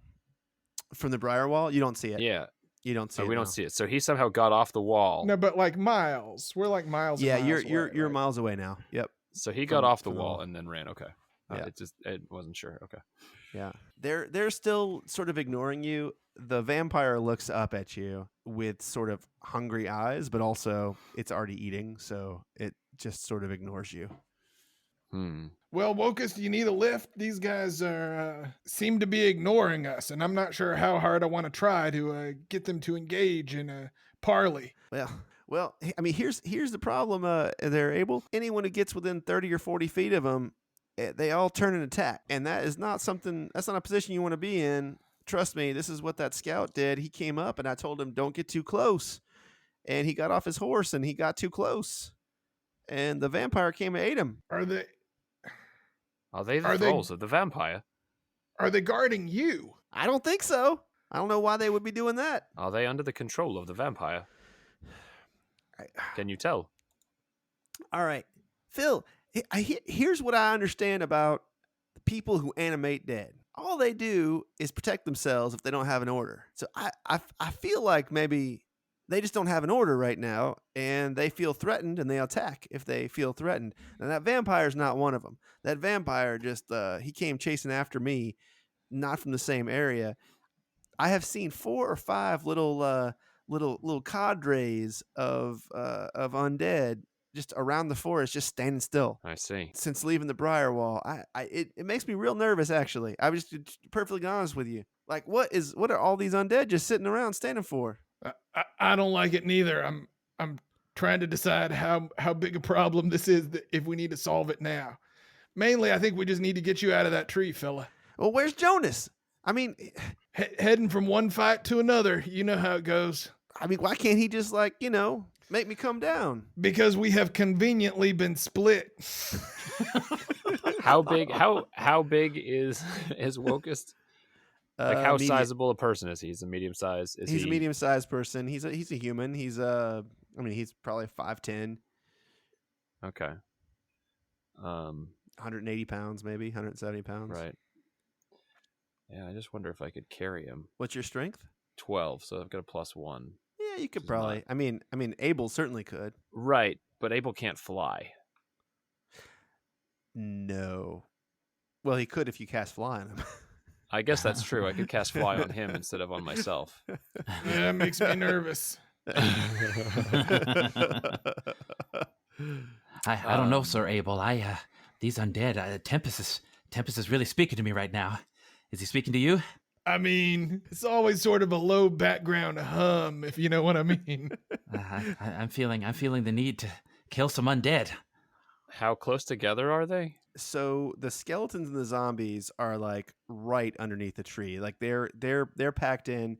From the Briar Wall? You don't see it. Yeah. You don't see it. We no. don't see it. So he somehow got off the wall. No, but like miles. We're like miles. Yeah, and miles you're away, you're right? miles away now. Yep. So he got off the from the wall wall. and then ran. Okay. Yeah. It wasn't sure. Okay. Yeah. They're still sort of ignoring you. The vampire looks up at you with sort of hungry eyes, but also it's already eating, so it just sort of ignores you. Well, Wokus, do you need a lift? These guys are seem to be ignoring us, and I'm not sure how hard I want to try to get them to engage in a parley. Well, I mean, here's the problem. They're able. Anyone who gets within 30 or 40 feet of them, they all turn and attack, and that is not something. That's not a position you want to be in. Trust me, this is what that scout did. He came up, and I told him, "Don't get too close," and he got off his horse, and he got too close, and the vampire came and ate him. Are they the thralls of the vampire? Are they guarding you? I don't think so. I don't know why they would be doing that. Are they under the control of the vampire? Can you tell? All right, Phil, here's what I understand about the people who animate dead. All they do is protect themselves if they don't have an order. So I feel like maybe they just don't have an order right now, and they feel threatened, and they attack if they feel threatened. And that vampire's not one of them. That vampire just he came chasing after me, not from the same area. I have seen 4 or 5 little cadres of undead just around the forest, just standing still. I see. Since leaving the Briar Wall, it makes me real nervous. Actually, I was just perfectly honest with you. Like, what are all these undead just sitting around standing for? I don't like it neither. I'm trying to decide how big a problem this is, if we need to solve it now. Mainly, I think we just need to get you out of that tree, fella. Well, where's Jonas? I mean, heading from one fight to another. You know how it goes. I mean, why can't he just make me come down? Because we have conveniently been split. How big is Wokus? Like, how sizable a person is he? He's a medium size. He's a medium sized person. He's a human. He's he's probably 5'10". Okay. 180 pounds, maybe 170 pounds. Right. Yeah, I just wonder if I could carry him. What's your strength? 12, so I've got a +1. Yeah, you could probably. I mean, Abel certainly could. Right, but Abel can't fly. No. Well, he could if you cast fly on him. I guess that's true. I could cast fly on him instead of on myself. Yeah, it makes me nervous. I don't know, Sir Abel. These undead. Tempest is really speaking to me right now. Is he speaking to you? I mean, it's always sort of a low background hum, if you know what I mean. I'm feeling the need to kill some undead. How close together are they? So the skeletons and the zombies are like right underneath the tree. Like they're packed in.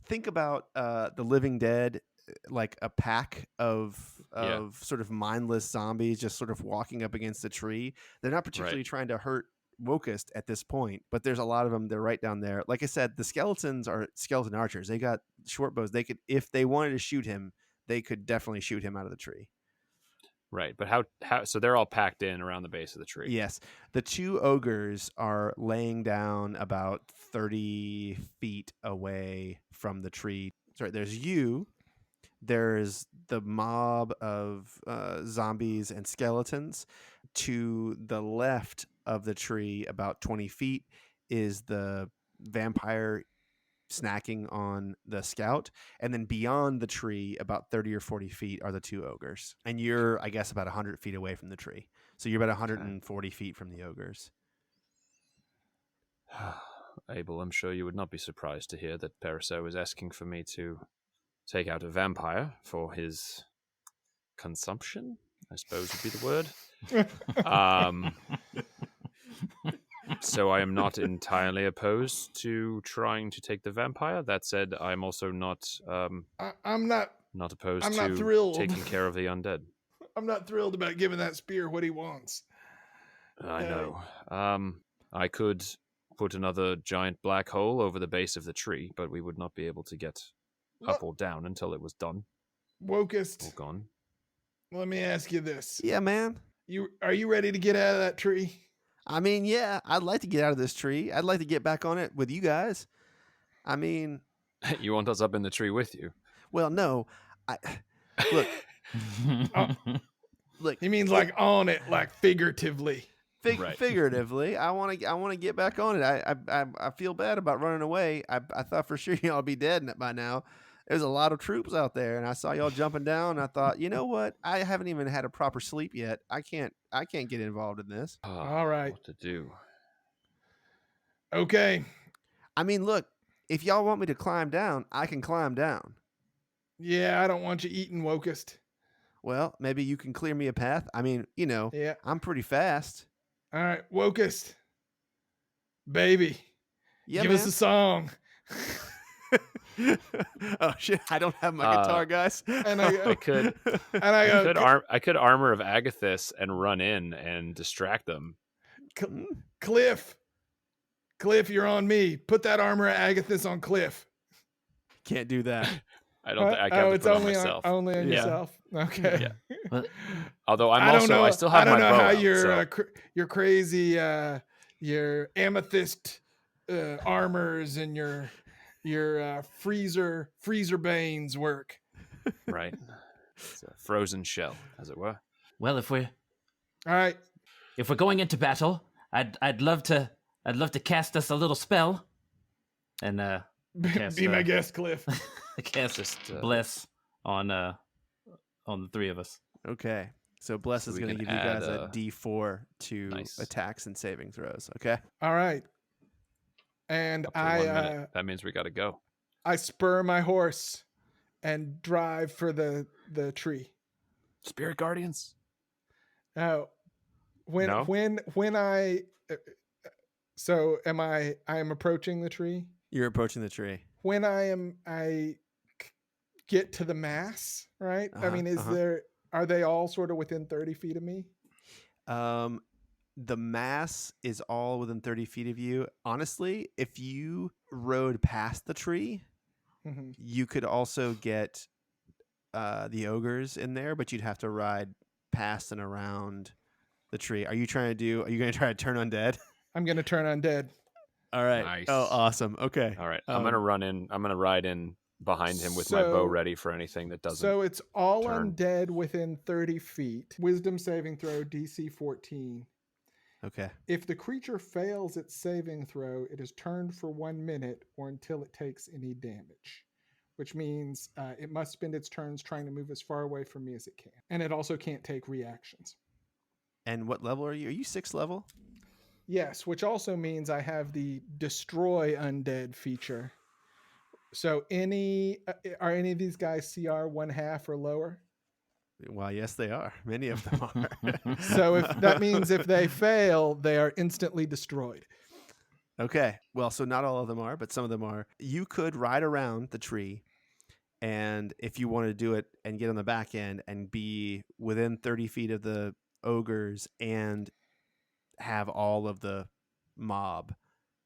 Think about the Living Dead, like a pack of sort of mindless zombies just sort of walking up against the tree. They're not particularly trying to hurt Wokus at this point, but there's a lot of them. They're right down there. Like I said, the skeletons are skeleton archers. They got short bows. They could, if they wanted to shoot him, they could definitely shoot him out of the tree. Right, but how? So they're all packed in around the base of the tree. Yes, the 2 ogres are laying down about 30 feet away from the tree. There's you. There's the mob of zombies and skeletons. To the left of the tree, about 20 feet, is the vampire snacking on the scout. And then beyond the tree, about 30 or 40 feet, are the two ogres. And you're, I guess, about 100 feet away from the tree. So you're about 140 feet from the ogres. Abel, I'm sure you would not be surprised to hear that Paraso is asking for me to take out a vampire for his consumption, I suppose would be the word. So I am not entirely opposed to trying to take the vampire. That said, I'm also not I'm not opposed I'm to not thrilled. taking care of the undead. I'm not thrilled about giving that spear what he wants. I know. I could put another giant black hole over the base of the tree, but we would not be able to get up or down until it was done. Wokest, Or gone. let me ask you this. Yeah, man. Are you ready to get out of that tree? I mean, yeah, I'd like to get out of this tree. I'd like to get back on it with you guys. I mean... You want us up in the tree with you? Well, no. Look. Look. He means like on it, like figuratively. Right. Figuratively, I want to get back on it. I feel bad about running away. I thought for sure y'all be dead by now. There's a lot of troops out there, and I saw y'all jumping down. And I thought, you know what? I haven't even had a proper sleep yet. I can't get involved in this. All right. What to do? Okay. I mean, look, if y'all want me to climb down, I can climb down. Yeah, I don't want you eating, Wokest. Well, maybe you can clear me a path. I mean, Yeah. I'm pretty fast. All right, Wokest. Baby. Yeah, Give us a song. Oh shit! I don't have my guitar, guys. And I could. And I go, I could armor of Agathis and run in and distract them. Cliff, you're on me. Put that armor of Agathis on Cliff. Can't do that. I don't. I can't it's put only on myself. only on Yeah. yourself. Okay. Yeah. Although I still have I don't my know bow how out, your so- your crazy your amethyst armors and your freezer banes work. Right. It's a frozen shell, as it were. Well, if we're All right. going into battle, I'd love to cast us a little spell, and cast, Be my guest, Cliff. cast bless on the three of us. Okay. So Bless So is we going to can give you guys add, a D4 to nice. attacks and saving throws. Okay. All right. And Up to 1 minute. That means we got to go. I spur my horse and drive for the tree. Spirit Guardians. Now, when No? when I so am I am approaching the tree. You're approaching the tree. When I get to the mass, right? I mean, are they all sort of within 30 feet of me? The mass is all within 30 feet of you. Honestly, if you rode past the tree, Mm-hmm. you could also get the ogres in there, but you'd have to ride past and around the tree. Are you going to try to turn undead? I'm going to turn undead. All right. Nice. Oh, awesome. Okay. All right. I'm going to run in. I'm going to ride in behind him with my bow ready for anything that doesn't. So it's all turn. undead within 30 feet. Wisdom saving throw, DC 14. Okay. If the creature fails its saving throw, it is turned for 1 minute or until it takes any damage, which means it must spend its turns trying to move as far away from me as it can. And it also can't take reactions. And what level are you? Are you 6th level? Yes, which also means I have the destroy undead feature. So are any of these guys CR 1/2 or lower? Well, yes, they are. Many of them are. So if that means if they fail, they are instantly destroyed. Okay. Well, so not all of them are, but some of them are. You could ride around the tree, and if you want to do it and get on the back end and be within 30 feet of the ogres and have all of the mob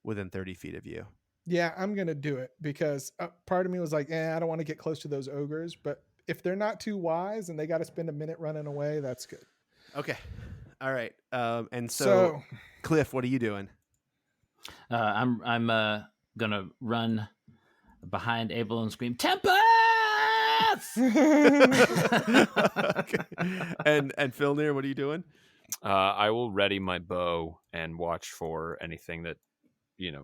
within 30 feet of you. Yeah, I'm going to do it because part of me was like, I don't want to get close to those ogres, but if they're not too wise and they got to spend a minute running away, that's good. Okay. All right. And so Cliff, what are you doing? I'm gonna run behind Abel and scream, Tempest! Okay. And Filnir, what are you doing? I will ready my bow and watch for anything that,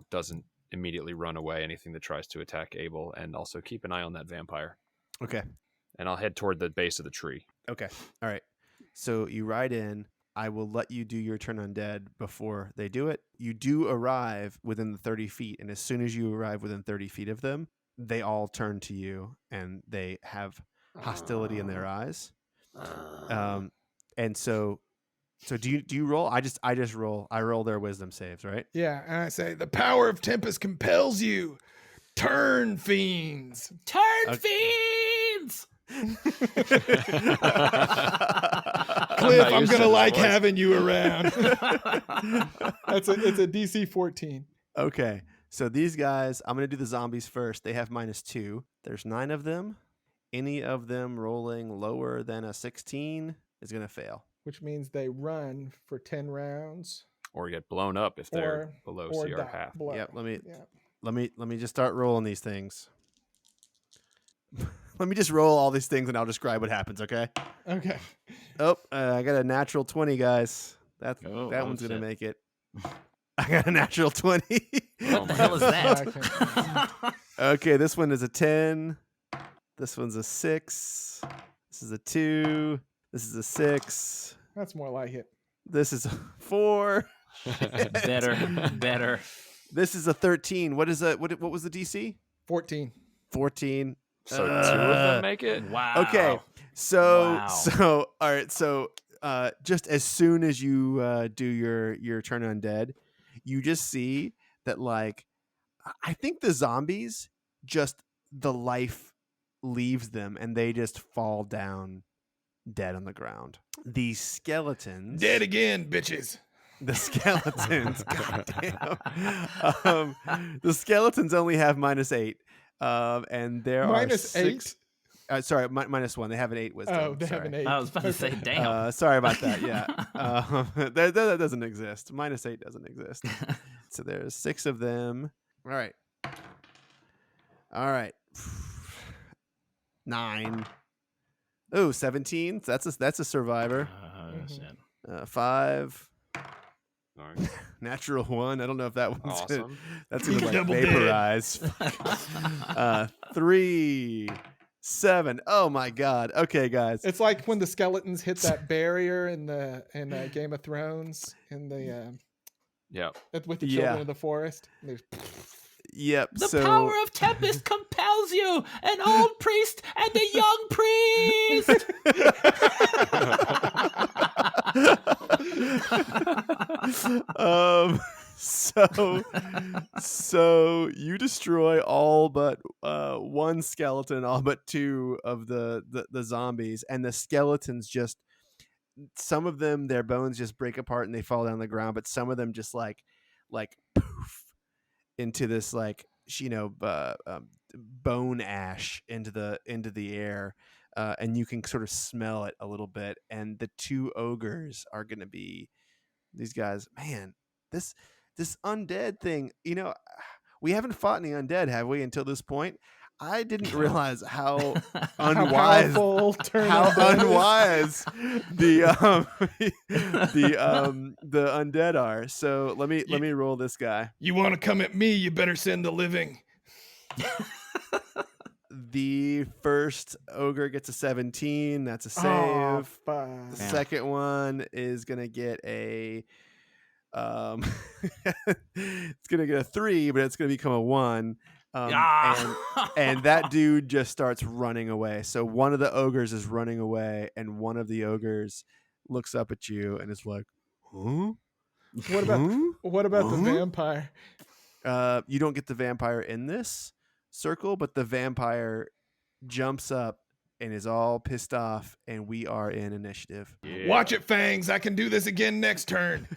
doesn't immediately run away, anything that tries to attack Abel, and also keep an eye on that vampire. Okay. And I'll head toward the base of the tree. Okay. All right. So you ride in. I will let you do your turn undead before they do it. You do arrive within the 30 feet, and as soon as you arrive within 30 feet of them, they all turn to you, and they have hostility in their eyes. And so do you roll? I just roll. I roll their wisdom saves, right? Yeah, and I say, the power of Tempest compels you. Turn, fiends. Turn, fiends! Cliff, I'm going to like having you around. It's a DC 14. Okay. So these guys, I'm going to do the zombies first. They have -2. There's 9 of them. Any of them rolling lower than a 16 is going to fail. Which means they run for 10 rounds. Or get blown up if they're Or- below or CR die. half. Blow. Yep, Yeah. let me just start rolling these things. Let me just roll all these things and I'll describe what happens, okay? Okay. Oh, I got a natural 20, guys. That Oh, one's going to shit. make it. I got a natural 20. What the hell is that? Okay, this one is a 10. This one's a 6. This is a 2. This is a 6. That's more like it. This is a 4. Better. This is a 13. What was the DC? 14. 14. So 2 of them make it? Wow. Okay. So Wow. all right. So just as soon as you do your turn undead, you just see that, like, I think the zombies, just the life leaves them and they just fall down dead on the ground. The skeletons Dead again, bitches. The skeletons, goddamn. The skeletons only have -8, and there Minus are 8? 6. Sorry, -1. They have an 8 wisdom. Oh, they have sorry. an 8. I was about to say, damn. Sorry about that. Yeah, that doesn't exist. -8 doesn't exist. So there's 6 of them. All right. 9. Oh, 17. So that's a survivor. Shit. 5. All right. Natural 1. I don't know if that one's Awesome. that's gonna like Double dead. vaporize. 3, 7. Oh my god. Okay, guys. It's like when the skeletons hit that barrier in Game of Thrones in the Yeah. with the children Yeah. of the forest. And there's- Yep. The so power of Tempest compels you, an old priest and a young priest. So you destroy all but one skeleton, all but 2 of the zombies, and the skeletons just, some of them, their bones just break apart and they fall down the ground, but some of them just like poof into this, like, bone ash into the air, and you can sort of smell it a little bit. And the 2 ogres are going to be these guys. Man, this undead thing, we haven't fought any undead, have we, until this point? I didn't realize how unwise powerful turn how undead is. unwise the undead are. So let me roll this guy. You want to come at me, you better send the living. The first ogre gets a 17. That's a save. Oh, The fuck. second one is gonna get a it's gonna get a 3, but it's gonna become a 1. And that dude just starts running away. So one of the ogres is running away, and one of the ogres looks up at you and is like, "Huh? What about the vampire? You don't get the vampire in this circle, but the vampire jumps up and is all pissed off, and we are in initiative. Yeah. Watch it, Fangs. I can do this again next turn.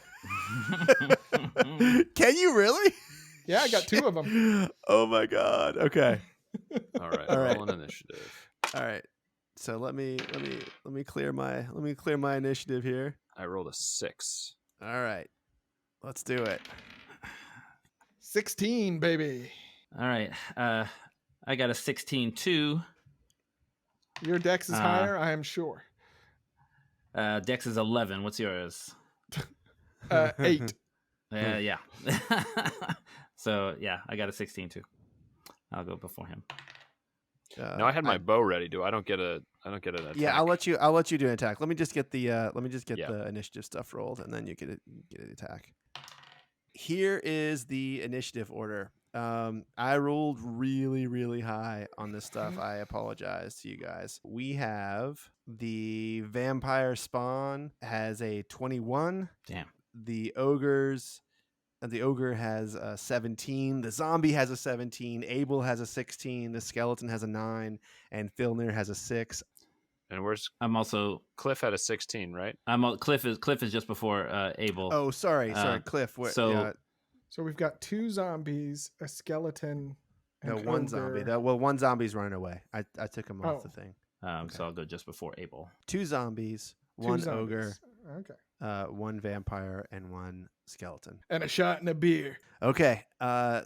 Can you really? Yeah, I got 2 of them. Oh my god. Okay. All right. All right. Roll an initiative. All right. So let me clear my initiative here. I rolled a 6. All right. Let's do it. 16, baby. All right. I got a 16 too. Your dex is higher, I am sure. Dex is 11. What's yours? 8. Yeah. So yeah, I got a 16 too. I'll go before him. No, I had my bow ready. I don't get an attack. Yeah, I'll let you do an attack. Let me just get the the initiative stuff rolled, and then you get an attack. Here is the initiative order. I rolled really, really high on this stuff. I apologize to you guys. We have the vampire spawn has a 21. Damn. The ogre has a 17. The zombie has a 17. Abel has a 16. The skeleton has a 9, and Filnir has a 6. And I'm also Cliff had a 16, right? Cliff is just before Abel. Oh, sorry, Cliff. So we've got 2 zombies, a skeleton, and one ogre. zombie. One zombie's running away. I took him off the thing. So I'll go just before Abel. 2 zombies, 2 one zombies. ogre, Okay. 1 vampire, and 1 skeleton. And a shot and a beer. Okay.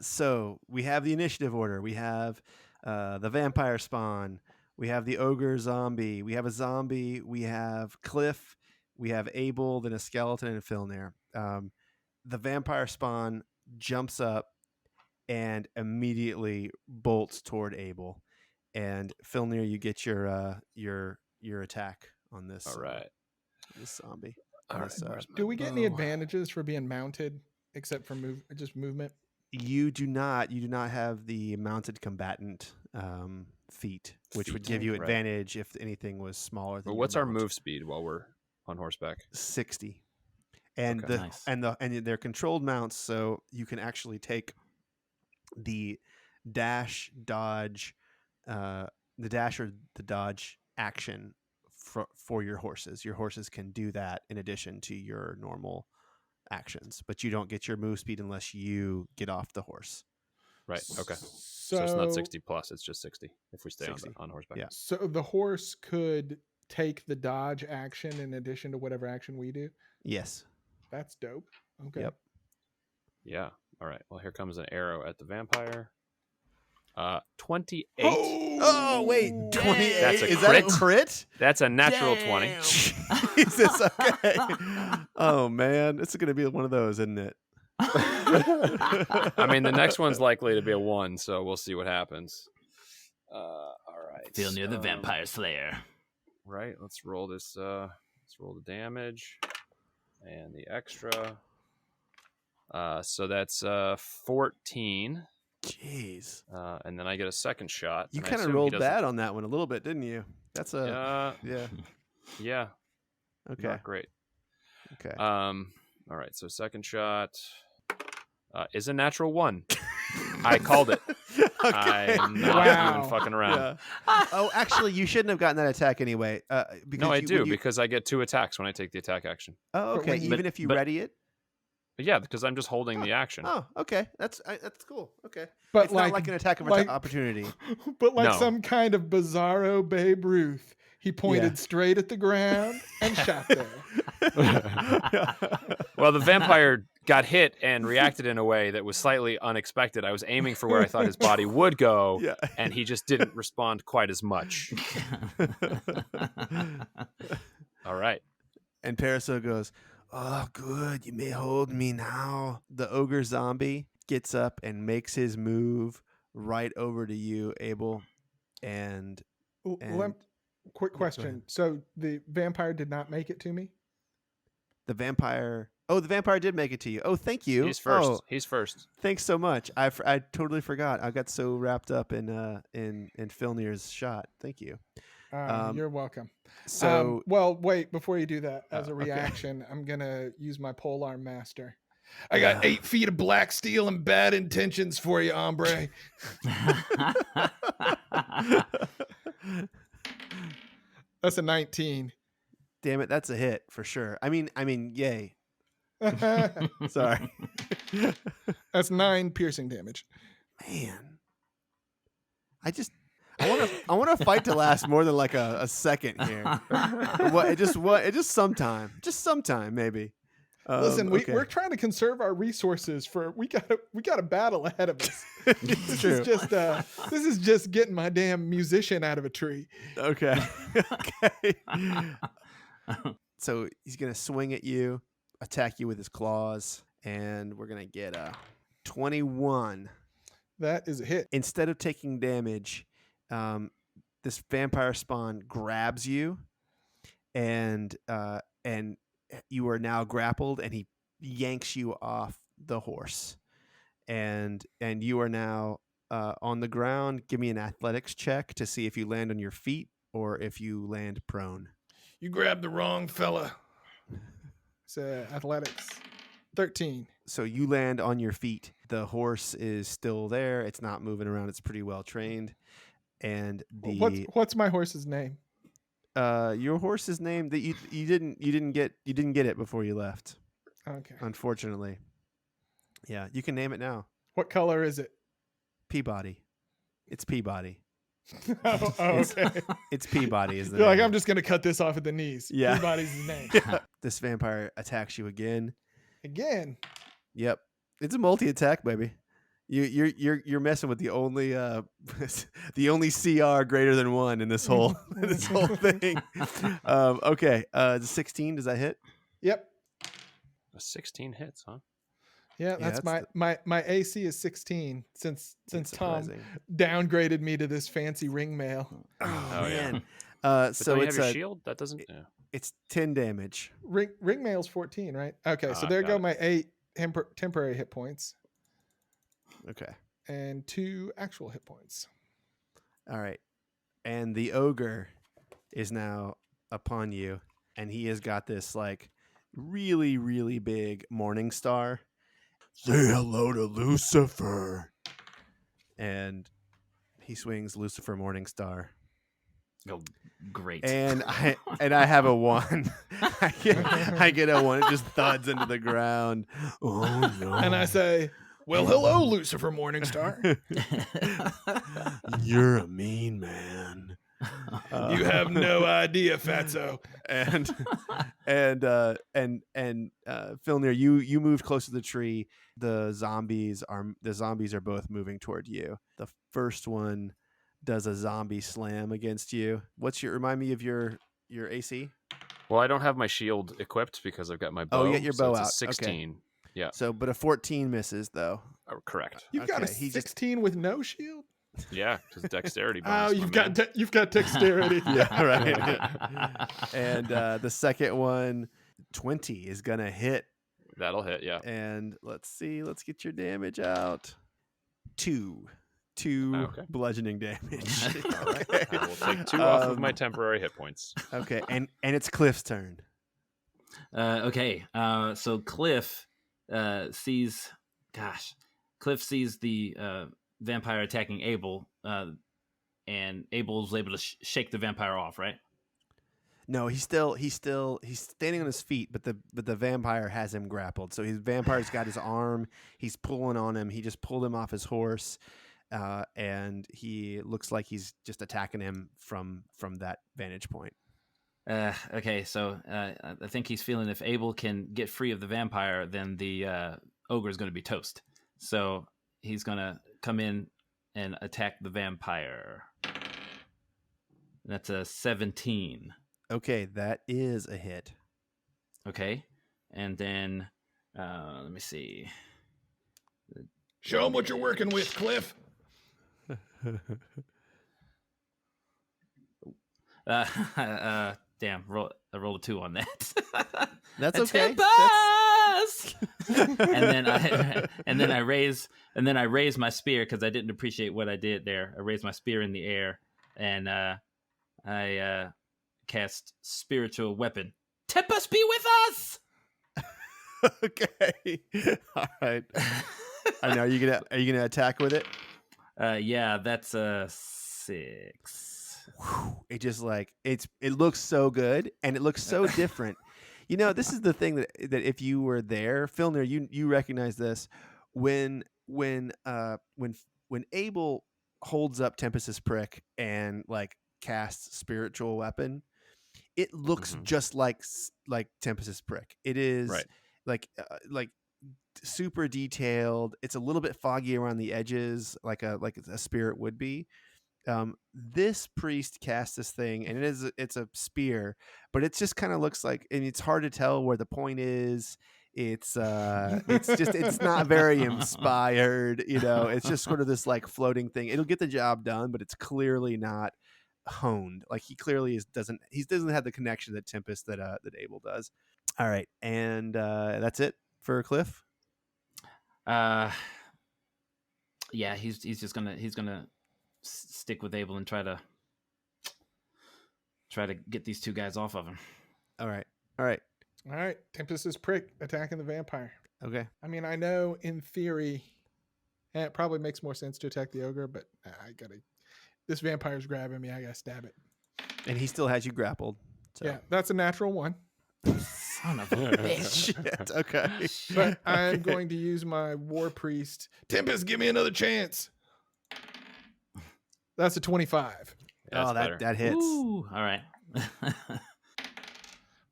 So we have the initiative order. We have the vampire spawn. We have the ogre zombie. We have a zombie. We have Cliff. We have Abel, then a skeleton, and a Filnir. The vampire spawn jumps up and immediately bolts toward Abel. And Filnir, you get your attack on this. All right. This zombie. All right. Do we get any advantages for being mounted except for movement? You do not. You do not have the mounted combatant feat, which would give you advantage if anything was smaller than. But what's our move speed while we're on horseback? 60. And nice. and they're controlled mounts, so you can actually take the dash, dodge, the dash or the dodge action for your horses. Your horses can do that in addition to your normal actions, but you don't get your move speed unless you get off the horse. Right. Okay. So it's not 60 plus; it's just 60 if we stay on horseback. Yeah. So the horse could take the dodge action in addition to whatever action we do. Yes. That's dope. Okay. Yep. Yeah. All right. Well, here comes an arrow at the vampire. 28. Oh wait, 28. That's a Is crit? that a crit? That's a natural 20. Jesus. Okay. Oh man, this is gonna be one of those, isn't it? I mean, the next one's likely to be a 1, so we'll see what happens. All right. Feel near the vampire slayer. Right. Let's roll this. Let's roll the damage and the extra. So that's 14. Jeez. And then I get a second shot. You kind of rolled bad on that one a little bit, didn't you? That's a yeah. Yeah. Okay. Not great. Okay. All right. So second shot is a natural 1. I called it. Okay. I'm not even fucking around. Yeah. Oh, actually, you shouldn't have gotten that attack anyway. No, I do because I get 2 attacks when I take the attack action. Oh, okay. Even if you ready it. Yeah, because I'm just holding the action. Oh, okay. That's cool. Okay. But it's not like an attack of opportunity. But like No. some kind of bizarro Babe Ruth, he pointed straight at the ground and shot there. Well, the vampire got hit and reacted in a way that was slightly unexpected. I was aiming for where I thought his body would go, and he just didn't respond quite as much. All right. And Paraso goes, "Oh, good. You may hold me now." The ogre zombie gets up and makes his move right over to you, Abel. And quick question. So the vampire did not make it to me? the vampire did make it to you. Oh, thank you. He's first. Oh, He's first. thanks so much. I totally forgot. I got so wrapped up in Filnir's shot. Thank you. You're welcome. So, well, wait, before you do that, as a okay. reaction, I'm going to use my polearm master. I got 8 feet of black steel and bad intentions for you, hombre. That's a 19. damn it, that's a hit for sure. I mean, yay. Sorry. That's 9 piercing damage. Man, I want to fight to last more than like a second here. Just sometime maybe. Listen, Okay. we're trying to conserve our resources for we got a battle ahead of us. It's true. This is just getting my damn musician out of a tree. Okay. Okay. So he's gonna swing at you, attack you with his claws, and we're gonna get a 21. That is a hit. Instead of taking damage, this vampire spawn grabs you, and you are now grappled, and he yanks you off the horse, and you are now on the ground. Give me an athletics check to see if you land on your feet or if you land prone. You grabbed the wrong fella. It's athletics. 13. So you land on your feet. The horse is still there. It's not moving around. It's pretty well trained. And what's my horse's name? Your horse's name that you didn't get it before you left. Okay. Unfortunately. Yeah, you can name it now. What color is it? Peabody. It's Peabody. Okay. It's Peabody is the You're name. like, I'm just gonna cut this off at the knees. Yeah. Peabody's his name. This vampire attacks you again. Again. Yep. It's a multi-attack, baby. You're messing with the only the only CR greater than 1 in this whole thing. Okay. 16, does that hit? Yep. A 16 hits, huh? Yeah, that's my AC is 16 since Tom surprising. downgraded me to this fancy ring mail. Oh, yeah. man. But So don't you it's have your shield? That doesn't. Yeah. it's 10 damage. Ring mail's 14, right? Okay, so there got go it. my 8 temporary hit points Okay. and 2 actual hit points. All right. And the ogre is now upon you, and he has got this like really, really big morning star. Say hello to Lucifer. And he swings Lucifer Morningstar. Oh, great. And I have a 1. I get a 1. It just thuds into the ground. Oh no. And I say, well, hello, Lucifer Morningstar. You're a mean man. You have no idea, Fatso. And Filnir, you moved close to the tree. The zombies are both moving toward you. The first one does a zombie slam against you. Remind me of your AC? Well, I don't have my shield equipped because I've got my bow. Oh, you got your so bow it's out. A 16. Yeah. So, but a 14 misses though. Oh, correct. You've got a Okay, he just- 16 with no shield? Yeah, just dexterity Oh, bonus. you've got dexterity. Yeah, right. And the second one, 20 is gonna hit. That'll hit. Yeah. And let's see. Let's get your damage out. 2 Okay. bludgeoning damage. All right. I will take 2 off of my Um, temporary hit points. Okay, and it's Cliff's turn. Okay. So Cliff sees the vampire attacking Abel, and Abel's able to shake the vampire off, right? No, he's standing on his feet, but the vampire has him grappled. So his vampire's got his arm. He's pulling on him. He just pulled him off his horse, and he looks like he's just attacking him from that vantage point. Okay, so I think he's feeling if Abel can get free of the vampire, then the ogre is going to be toast. So he's going to come in and attack the vampire. That's a 17. Okay, that is a hit. Okay, and then let me see. Show them what you're working with, Cliff. Damn, I rolled a 2 on that. That's okay. and then I raise my spear because I didn't appreciate what I did there. I raised my spear in the air, and I cast spiritual weapon. Tempest be with us. Okay. All right. I know. Are you gonna attack with it? Yeah, that's a 6. It just it looks so good and it looks so different. You know, this is the thing that if you were there, Filner, you recognize this when Abel holds up Tempest's prick and casts spiritual weapon, it looks just like Tempest's prick. It is Right. like super detailed. It's a little bit foggy around the edges, like a spirit would be. This priest cast this thing, and it's a spear, but it just kind of looks like, and it's hard to tell where the point is. It's not very inspired, it's just sort of this like floating thing. It'll get the job done, but it's clearly not honed. Like he clearly doesn't have the connection that Tempest that Abel does. All right, and that's it for Cliff. Yeah, he's gonna stick with Abel and try to get these two guys off of him. All right. Tempest's prick attacking the vampire. Okay. I mean, I know in theory, it probably makes more sense to attack the ogre, but this vampire's grabbing me. I gotta stab it. And he still has you grappled. So. Yeah, that's a natural 1. Son of a bitch. Shit. Okay. But I'm going to use my war priest. Tempest, give me another chance. That's a 25. Yeah, that hits. Ooh, all right.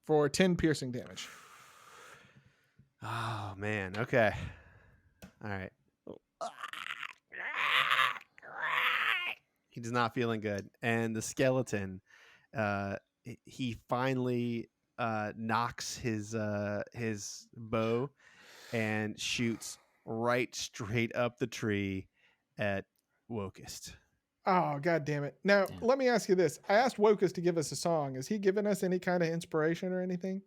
For 10 piercing damage. Oh man. Okay. All right. He's not feeling good, and the skeleton, he finally knocks his bow and shoots right straight up the tree at Wokest. Oh, God damn it. Now, let me ask you this. I asked Wokus to give us a song. Is he giving us any kind of inspiration or anything?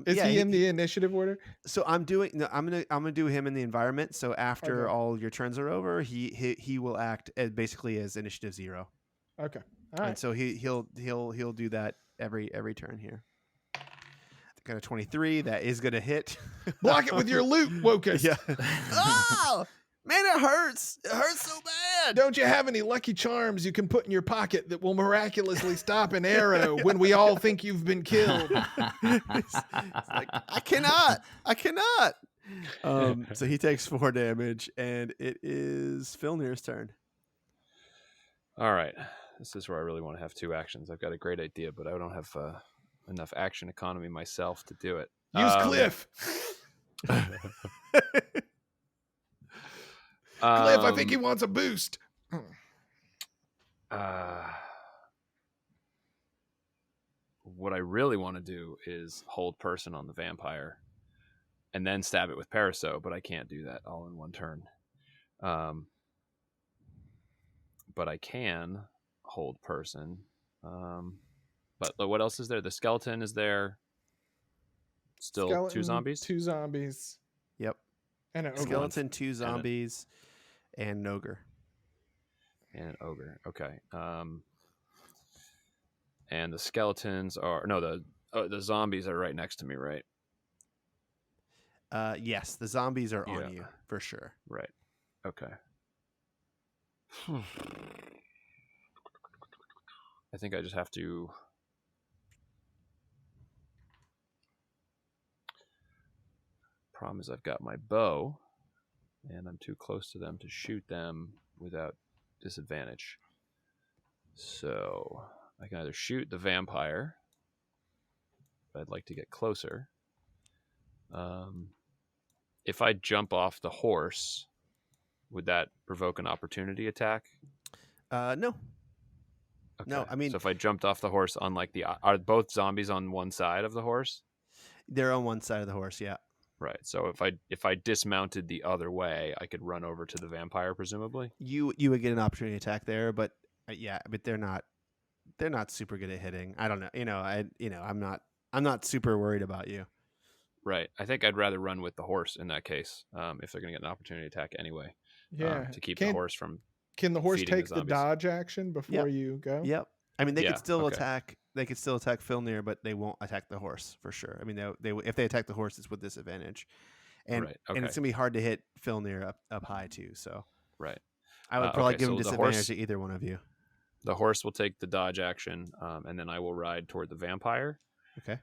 Is he in the initiative order? So I'm gonna do him in the environment. So after all your turns are over, he will act basically as initiative 0. Okay. All right. And so he'll do that every turn here. Got a 23. That is gonna hit. Block it with your loot, Wokus. Yeah. Oh man, it hurts. It hurts so bad. Don't you have any lucky charms you can put in your pocket that will miraculously stop an arrow when we all think you've been killed? It's like, I cannot. So he takes 4 damage, and it is Filnir's turn. All right. This is where I really want to have 2 actions. I've got a great idea, but I don't have enough action economy myself to do it. Use Cliff. Cliff, I think he wants a boost. What I really want to do is hold person on the vampire and then stab it with Paraso, but I can't do that all in one turn. But I can hold person. But what else is there? The skeleton is there. Still Skeleton, 2 zombies? 2 zombies. Yep. And an ogre. Skeleton, 2 zombies, and an ogre. And an ogre. Okay. And the skeletons are the zombies are right next to me, right? Yes, the zombies are on you for sure. Right. Okay. I think I just have to. Problem is, I've got my bow, and I'm too close to them to shoot them without disadvantage. So I can either shoot the vampire, but I'd like to get closer. If I jump off the horse, would that provoke an opportunity attack? No. Okay. No, I mean, so if I jumped off the horse on are both zombies on one side of the horse? They're on one side of the horse, yeah. Right. So if I dismounted the other way, I could run over to the vampire, presumably. You would get an opportunity attack there, but but they're not super good at hitting. I don't know. I'm not super worried about you. Right. I think I'd rather run with the horse in that case, if they're going to get an opportunity attack anyway. Yeah. To keep the horse from. Can the horse feeding take the the zombies. dodge action before you go? Yep. I mean, they could still okay. attack. They could still attack Filnir, but they won't attack the horse for sure. I mean, they if they attack the horse, it's with disadvantage, and Right, okay. and it's gonna be hard to hit Filnir up high too. So Right. I would probably okay, give him so the disadvantage horse- to either one of you. The horse will take the dodge action, and then I will ride toward the vampire. Okay.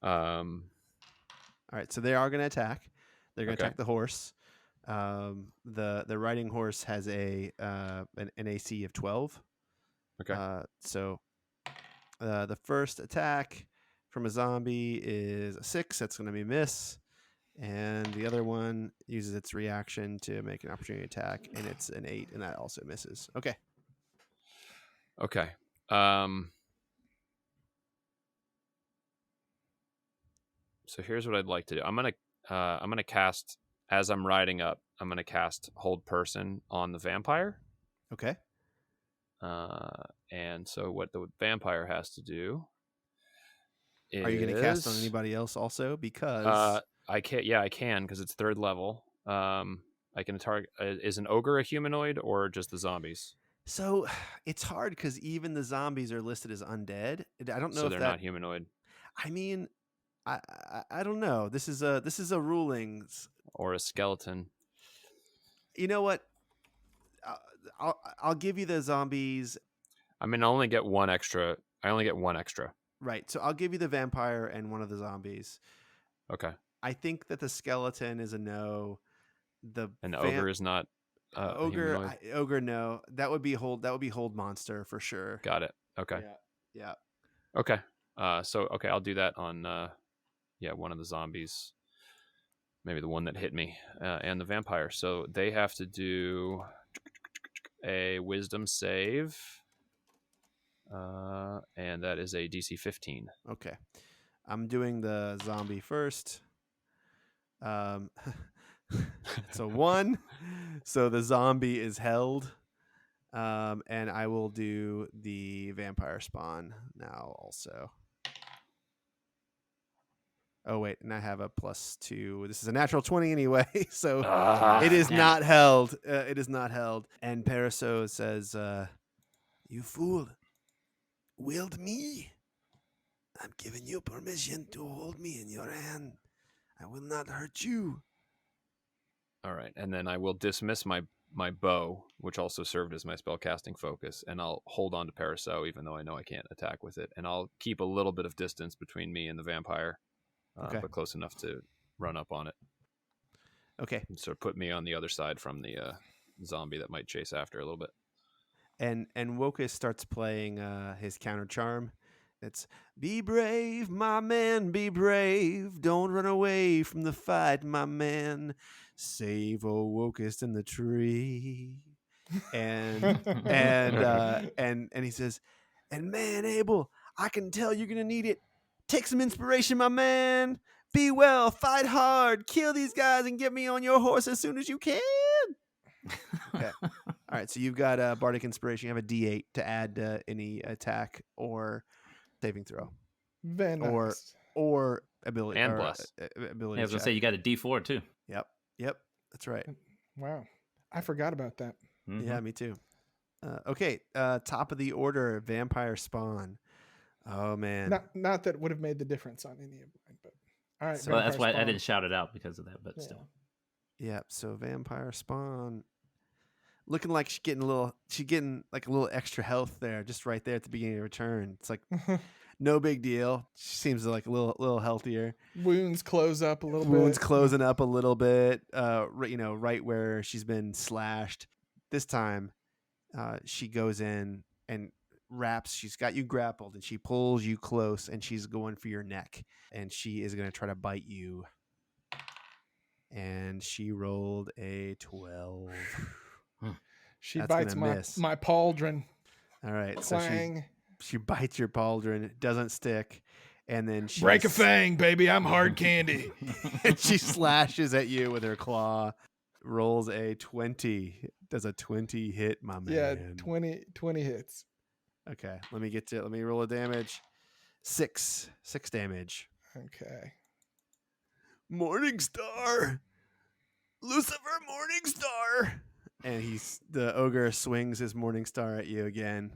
All right. So they are going to attack. They're going to Okay. attack the horse. The riding horse has an AC of 12. Okay. So the first attack from a zombie is a 6. That's going to be a miss. And the other one uses its reaction to make an opportunity attack, and it's an 8, and that also misses. Okay. Okay. So here's what I'd like to do. I'm gonna cast, as I'm riding up, I'm gonna cast Hold Person on the vampire. Okay. And so what the vampire has to do is... Are you going to cast on anybody else also? Because I can't. Yeah, I can because it's 3rd level. I can target. Is an ogre a humanoid or just the zombies? so it's hard because even the zombies are listed as undead. I don't know So if they're that. not humanoid I mean, I don't know. This is a ruling. or a skeleton. You know what? I'll give you the zombies. I mean, I only get one extra. Right. So I'll give you the vampire and one of the zombies. Okay. I think that the skeleton is a no. And the ogre is not a humanoid? Ogre, no. That would be hold monster for sure. Got it. Okay. Yeah. Okay. Okay, I'll do that on one of the zombies. Maybe the one that hit me, and the vampire. So they have to do a wisdom save. And that is a DC 15. Okay. I'm doing the zombie first. So 1. So the zombie is held. And I will do the vampire spawn now also. Oh, wait. And I have a +2. This is a natural 20 anyway. So it is not held. It is not held. And Paraso says, "You fool. Wield me. I'm giving you permission to hold me in your hand. I will not hurt you." All right, and then I will dismiss my bow, which also served as my spellcasting focus, and I'll hold on to Paraso, even though I know I can't attack with it, and I'll keep a little bit of distance between me and the vampire, but close enough to run up on it. Okay. And so put me on the other side from the zombie that might chase after a little bit. And Wokus starts playing his counter charm. It's, "Be brave, my man, be brave. Don't run away from the fight, my man. Save old Wokus in the tree." And he says, "And man, Abel, I can tell you're gonna need it. Take some inspiration, my man. Be well, fight hard, kill these guys, and get me on your horse as soon as you can." Okay. All right. So you've got Bardic Inspiration. You have a D8 to add any attack or saving throw, Very nice. or ability And or, plus. ability. I was gonna check. say you got a D4 too. Yep. That's right. Wow. I forgot about that. Mhm. Yeah, me too. Okay. Top of the order, vampire spawn. Oh man. Not that would have made the difference on any of mine, but all right. So that's why I Vampire didn't shout it out because of that, but Yeah. still. Yeah. So vampire spawn. Looking like she's getting like a little extra health there, just right there at the beginning of her turn. It's like Spawn. no big deal. She seems like a little healthier. Wounds close up a little bit. Wounds closing up a little bit. Right where she's been slashed. This time, she goes in and wraps. She's got you grappled, and she pulls you close, and she's going for your neck, and she is going to try to bite you. And she rolled a 12. She That's bites gonna miss. my pauldron. All right, Clang. so she bites your pauldron. It doesn't stick, and then she Break a fang, baby. I'm hard candy. and she slashes at you with her claw. Rolls a 20. Does a 20 hit, my man? Yeah, 20 hits. Okay, let me roll a damage. 6 damage. Okay. Morningstar, Lucifer Morningstar, and the ogre swings his Morningstar at you again.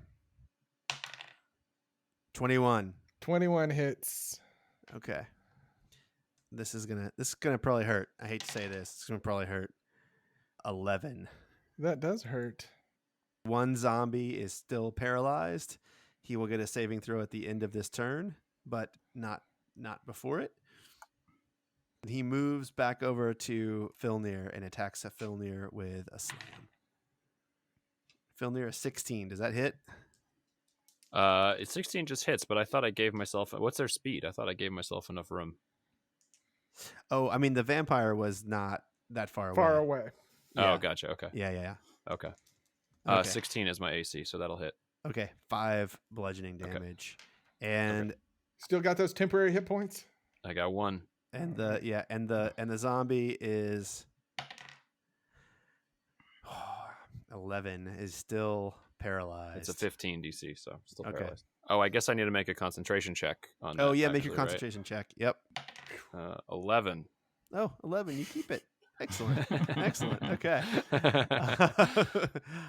21. 21 hits. Okay. This is gonna probably hurt. I hate to say this. It's gonna probably hurt. 11. That does hurt. One zombie is still paralyzed. He will get a saving throw at the end of this turn, but not before it. He moves back over to Filnir and attacks a Filnir with a slam. Filnir is 16. Does that hit? 16 just hits, but I thought I gave myself... What's their speed? I thought I gave myself enough room. Oh, I mean, the vampire was not that far away. Far away. Yeah. Oh, gotcha. Okay. Yeah. Okay. Okay. 16 is my AC, so that'll hit. Okay. 5 bludgeoning damage. And Still got those temporary hit points? I got 1. and the zombie is 11 is still paralyzed. It's a 15 DC, so still Okay. paralyzed. Oh, I guess I need to make a concentration check on that. Oh yeah, make your actually, concentration check. Yep. Right? 11. Oh, 11. You keep it. Excellent. Excellent. Okay.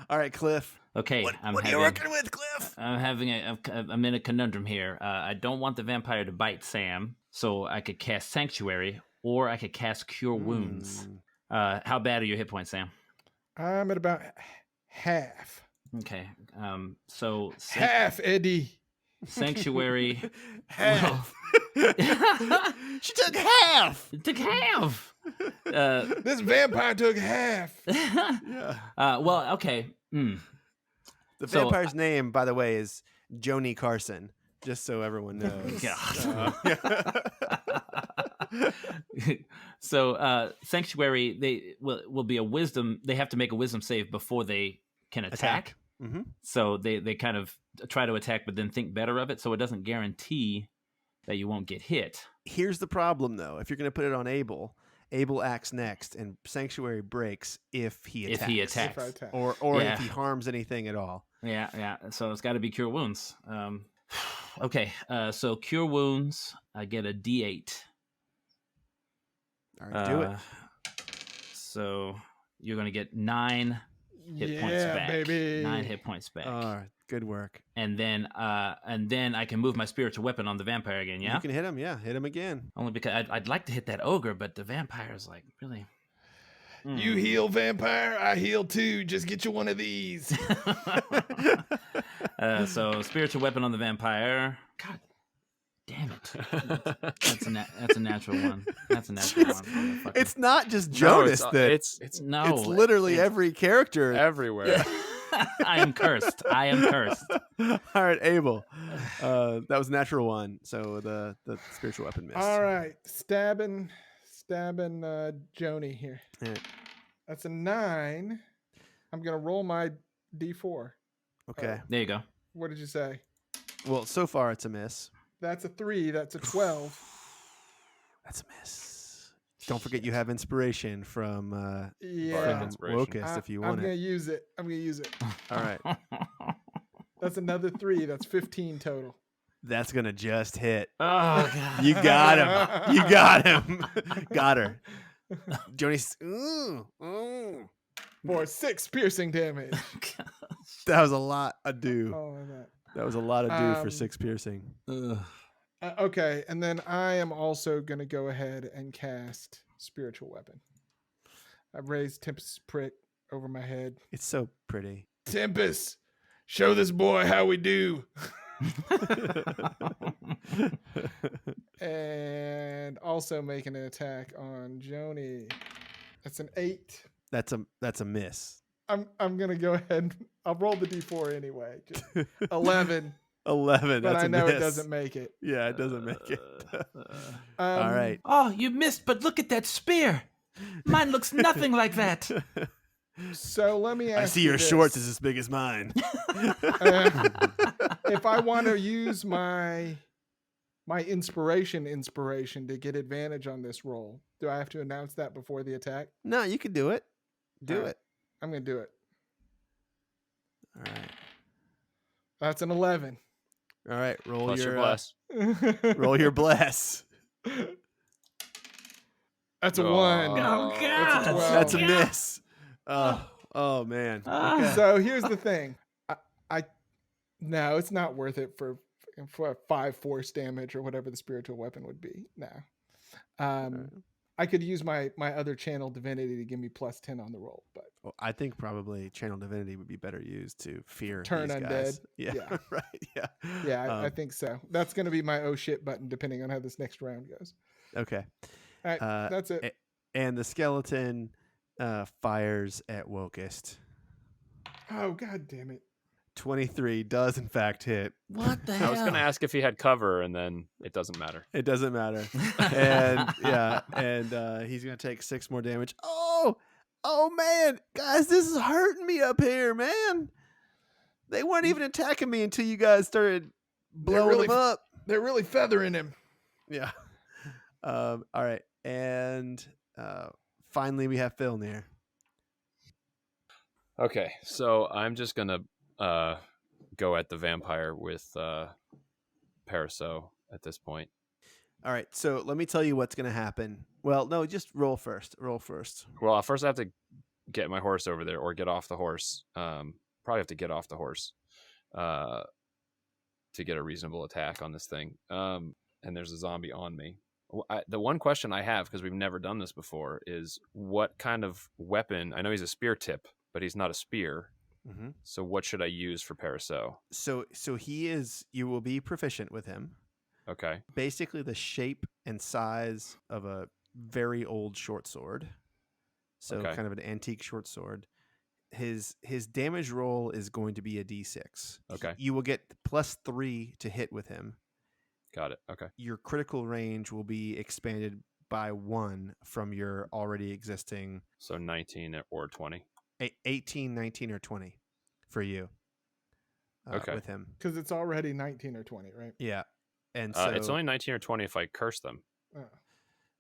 All right, Cliff. Okay, What are you working with, Cliff? I'm in a conundrum here. I don't want the vampire to bite Sam, so I could cast Sanctuary or I could cast Cure Wounds. How bad are your hit points, Sam? I'm at about half. Okay, so Half, Eddie. Sanctuary. Half. She took half. It took half. This vampire took half. Yeah. Well, okay. The So, vampire's name, by the way, is Joni Carson. Just so everyone knows. So Sanctuary, they will be a wisdom. They have to make a wisdom save before they can attack. Mm-hmm. So they kind of try to attack, but then think better of it. So it doesn't guarantee that you won't get hit. Here's the problem, though. If you're going to put it on Abel acts next, and Sanctuary breaks if he attacks. If I attack. Or Yeah. if he harms anything at all. Yeah. So it's got to be Cure Wounds. Okay. So Cure Wounds, I get a D8. All right, do it. So you're going to get 9 hit points Yeah, back. baby. 9 hit points back. All right, good work. And then I can move my spiritual weapon on the vampire again. Yeah. You can hit him. Yeah, hit him again. Only because I'd like to hit that ogre, but the vampire's like really. You heal, vampire. I heal too. Just get you one of these. So spiritual weapon on the vampire. God damn it! That's a natural one. That's a natural one. Motherfucker. It's not just No, Jonas that it's it's no. literally every character. everywhere. I am cursed. I am cursed. All right, Abel. That was a natural one. So the spiritual weapon missed. All right, stabbing Joni here. Yeah. That's a 9. I'm gonna roll my D4. Okay. There you go. What did you say? Well, so far it's a miss. That's a 3. That's a 12. That's a miss. Don't forget you have inspiration from Yeah, inspiration. Locust if you I'm want gonna it. use it. I'm gonna use it. All right. That's another 3. That's 15 total. That's gonna just hit. Oh god. You got him. You got him. Got her. Joni's. For 6 piercing damage. That was a lot of do. Oh, that. That was a lot of do for Um, 6 piercing. Okay, and then I am also going to go ahead and cast Spiritual Weapon. I've raised Tempest's prick over my head. It's so pretty. Tempest, show this boy how we do. And also making an attack on Joni. That's an 8. That's a miss. I'm gonna go ahead. I'll roll the D4 anyway. Just 11, 11. but That's I a know miss. it doesn't make it. Yeah, it doesn't make it. Um, All right. Oh, you missed, but look at that spear. Mine looks nothing like that. So let me ask. I see you your this. shorts is as big as mine. If I want to use my inspiration to get advantage on this roll, do I have to announce that before the attack? No, you can do it. Do All right. it. I'm gonna do it. All right. That's an 11. All right. Roll Plus your your bless. roll your bless. That's a Oh. 1. Oh That's a god. 12. That's a miss. Oh man. Okay. So here's the thing. I no, it's not worth it for 5 force damage or whatever the spiritual weapon would be. No. I could use my other channel divinity to give me +10 on the roll, but Well, I think probably channel divinity would be better used to fear Turn these undead. guys. Yeah. Yeah. Right. Yeah. yeah, I think so. That's going to be my oh shit button depending on how this next round goes. Okay. All right, that's it. And the skeleton fires at Locust. Oh god damn it. 23 does in fact hit. What the I hell? was going to ask if he had cover, and then it doesn't matter. It doesn't matter. And he's gonna take 6 more damage. Oh man, guys, this is hurting me up here, man. They weren't even attacking me until you guys started blowing them up. They're really feathering him. Yeah. All right, and finally we have Phil near. Okay, so I'm just going to go at the vampire with Paraso at this point. All right, so let me tell you what's gonna happen. Well, no, just roll first. Well, first I have to get my horse over there or get off the horse. Probably have to get off the horse to get a reasonable attack on this thing. And there's a zombie on me. The one question I have, because we've never done this before, is what kind of weapon? I know he's a spear tip, but he's not a spear. Mm-hmm. So what should I use for Paraso? So he is. You will be proficient with him. Okay. Basically, the shape and size of a very old short sword. So Okay. kind of an antique short sword. His damage roll is going to be a d6. Okay. You will get +3 to hit with him. Got it. Okay. Your critical range will be expanded by 1 from your already existing So 19 or 20. 18, 19, or 20 for you. Okay. With him. Because it's already 19 or 20, right? Yeah. And so It's only 19 or 20 if I curse them.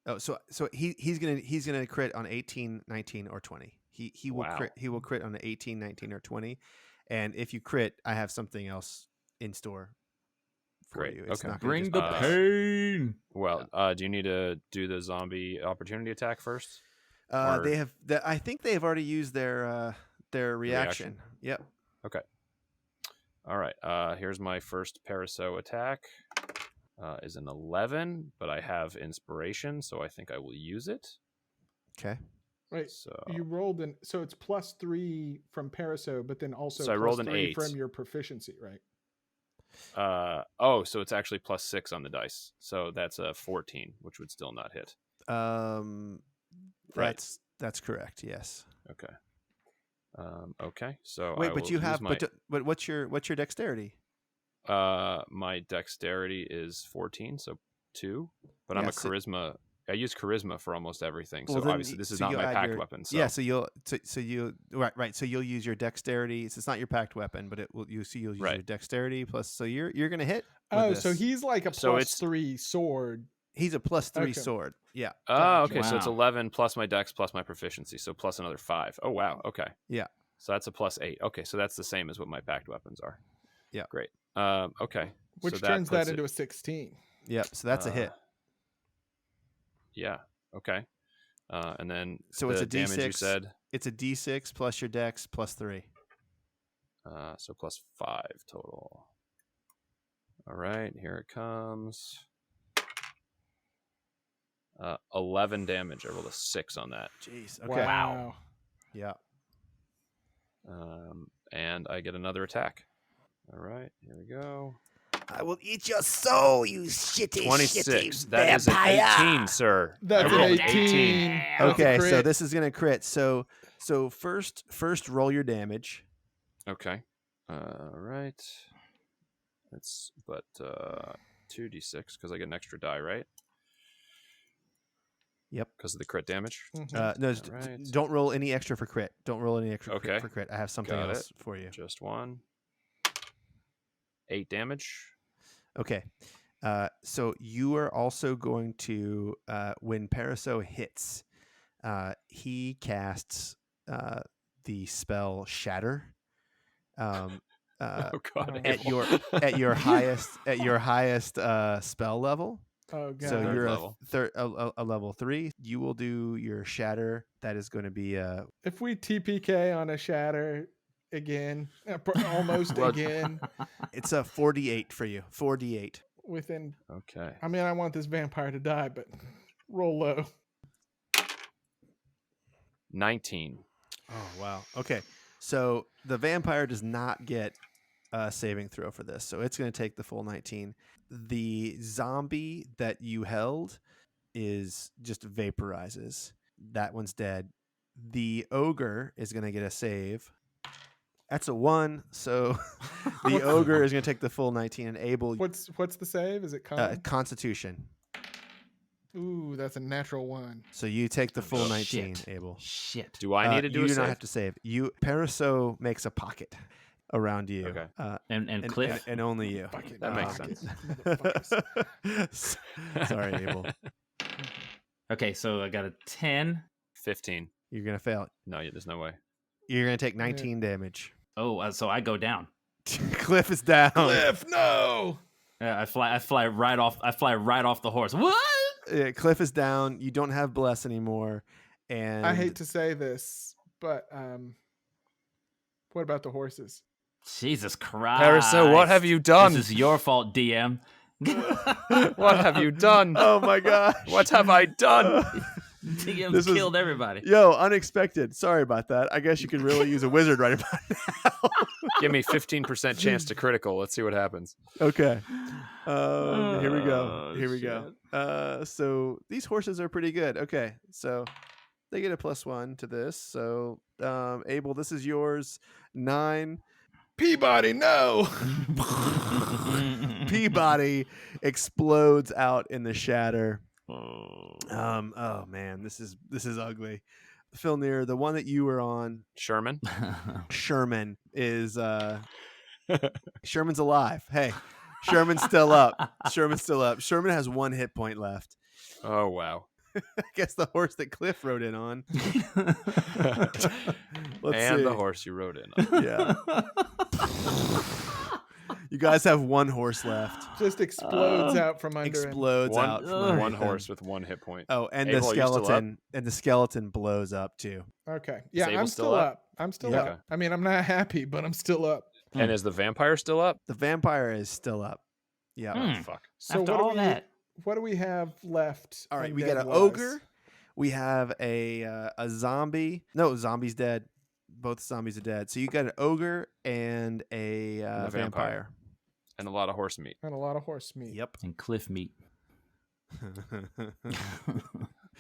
Oh. so he's gonna crit on 18, 19, or 20. He will Wow. crit. He will crit on 18, 19, or 20. And if you crit, I have something else in store for Great. you. It's Okay. not gonna Bring just the be this. pain. Well, do you need to do the zombie opportunity attack first? or- They have. I think they have already used their reaction. Yep. Okay. All right. Here's my first Paraso attack. Is an 11, but I have inspiration, so I think I will use it. Okay. Right. So You rolled in, so it's +3 from Paraso, but then also So I rolled an +3 8. from your proficiency, right? so it's actually +6 on the dice. So that's a 14, which would still not hit. Right. That's correct. Yes. Okay. Okay. So Wait, I but will you use have. my, But what's your dexterity? my dexterity is 14, so 2. But I'm Yeah, a so- charisma. I use charisma for almost everything. So Well, then obviously this is so not you'll my add packed your- weapon. So Yeah. So you'll right. So you'll use your dexterity. So it's not your packed weapon, but you'll use your Right. dexterity plus. So you're gonna hit. with Oh, so this. he's like a So it's- +3 sword. He's a +3 Okay. sword. Yeah. Oh, Gotcha. okay. So it's Wow. 11 plus my dex plus my proficiency. So plus another 5. Oh, wow. Okay. Yeah. So that's a +8. Okay. So that's the same as what my packed weapons are. Yeah. Great. Okay. Which so turns that puts it- into a 16. Yep. So that's a hit. Yeah. Okay. And then So the it's a damage you D6. said. It's a D6 plus your dex +3. So +5 total. All right. Here it comes. 11 damage. I rolled a 6 on that. Jeez. Okay. Wow. Yeah. And I get another attack. All right. Here we go. I will eat your soul, you shitty, 26. shitty That is an vampire. 18, sir. That's I an rolled 18. That's a Okay. So crit. this is gonna crit. So first roll your damage. Okay. All right. That's 2d6 because I get an extra die, right? Yep. Because of the crit damage. Mhm. No, All right. don't roll any extra for crit. Don't roll any extra Okay. for crit. I have something Got it. else for you. Just one. 8 damage. Okay. So you are also going to when Paraso hits, he casts the spell Shatter. Oh God. At Abel. your highest spell level. Oh, God. So Third you're level. a level 3. You will do your Shatter. That is going to be If we TPK on a Shatter again, almost Well- again, it's a 4d8 for you. 4d8. within, Okay. I mean, I want this vampire to die, but roll low. 19. Oh wow. Okay. So the vampire does not get a saving throw for this. So it's going to take the full 19. The zombie that you held is just vaporizes. That one's dead. The ogre is going to get a save. That's a 1. So the ogre is going to take the full 19, and Abel, What's the save? Is it Constitution. Ooh, that's a natural 1. So you take the full 19, Shit. Abel. Shit. Do I need to do you a do save? not have to save. Paraso makes a pocket around you. Okay. And Cliff? And only you. That makes sense. Sorry, Abel. Okay, so I got a 10. 15. You're going to fail. No, there's no way. You're going to take 19 damage. Oh, so I go down. Cliff is down. Cliff, no. I fly right off the horse. What? Yeah, Cliff is down. You don't have bless anymore. And I hate to say this, but what about the horses? Jesus Christ. Paraso, what have you done? This is your fault, DM. What have you done? Oh my gosh. What have I done? DM This was- killed everybody. Yo, unexpected. Sorry about that. I guess you could really use a wizard right about now. Give me 15% chance to critical. Let's see what happens. Okay. Here we go. Oh, Here we go. So these horses are pretty good. Okay. So they get a +1 to this. So Abel, this is yours. 9. Peabody, no. Peabody explodes out in the shatter. Oh man, this is ugly. Filnir, the one that you were on, Sherman? Sherman is Sherman's alive. Hey, Sherman's still up. Sherman's still up. Sherman has 1 hit point left. Oh, wow. I guess the horse that Cliff rode in on. Let's And see. the horse you rode in on. Yeah. You guys have 1 horse left. Just explodes out from under him. Explodes out. from underneath One him. horse with 1 hit point. Oh, and Abel, the are you still up? skeleton. And the skeleton blows up too. Okay. Yeah, Abel I'm still still up? up. I'm still Yeah. up. Okay. I mean, I'm not happy, but I'm still up. And is the vampire still up? The vampire is still up. Yeah. Hmm. Fuck. So After what all do we that. what do we have left? All right, we got an undead-wise? ogre. We have a zombie. No, zombie's dead. Both zombies are dead. So you got an ogre and a a vampire. vampire. And a lot of horse meat. And a lot of horse meat. Yep. And Cliff meat.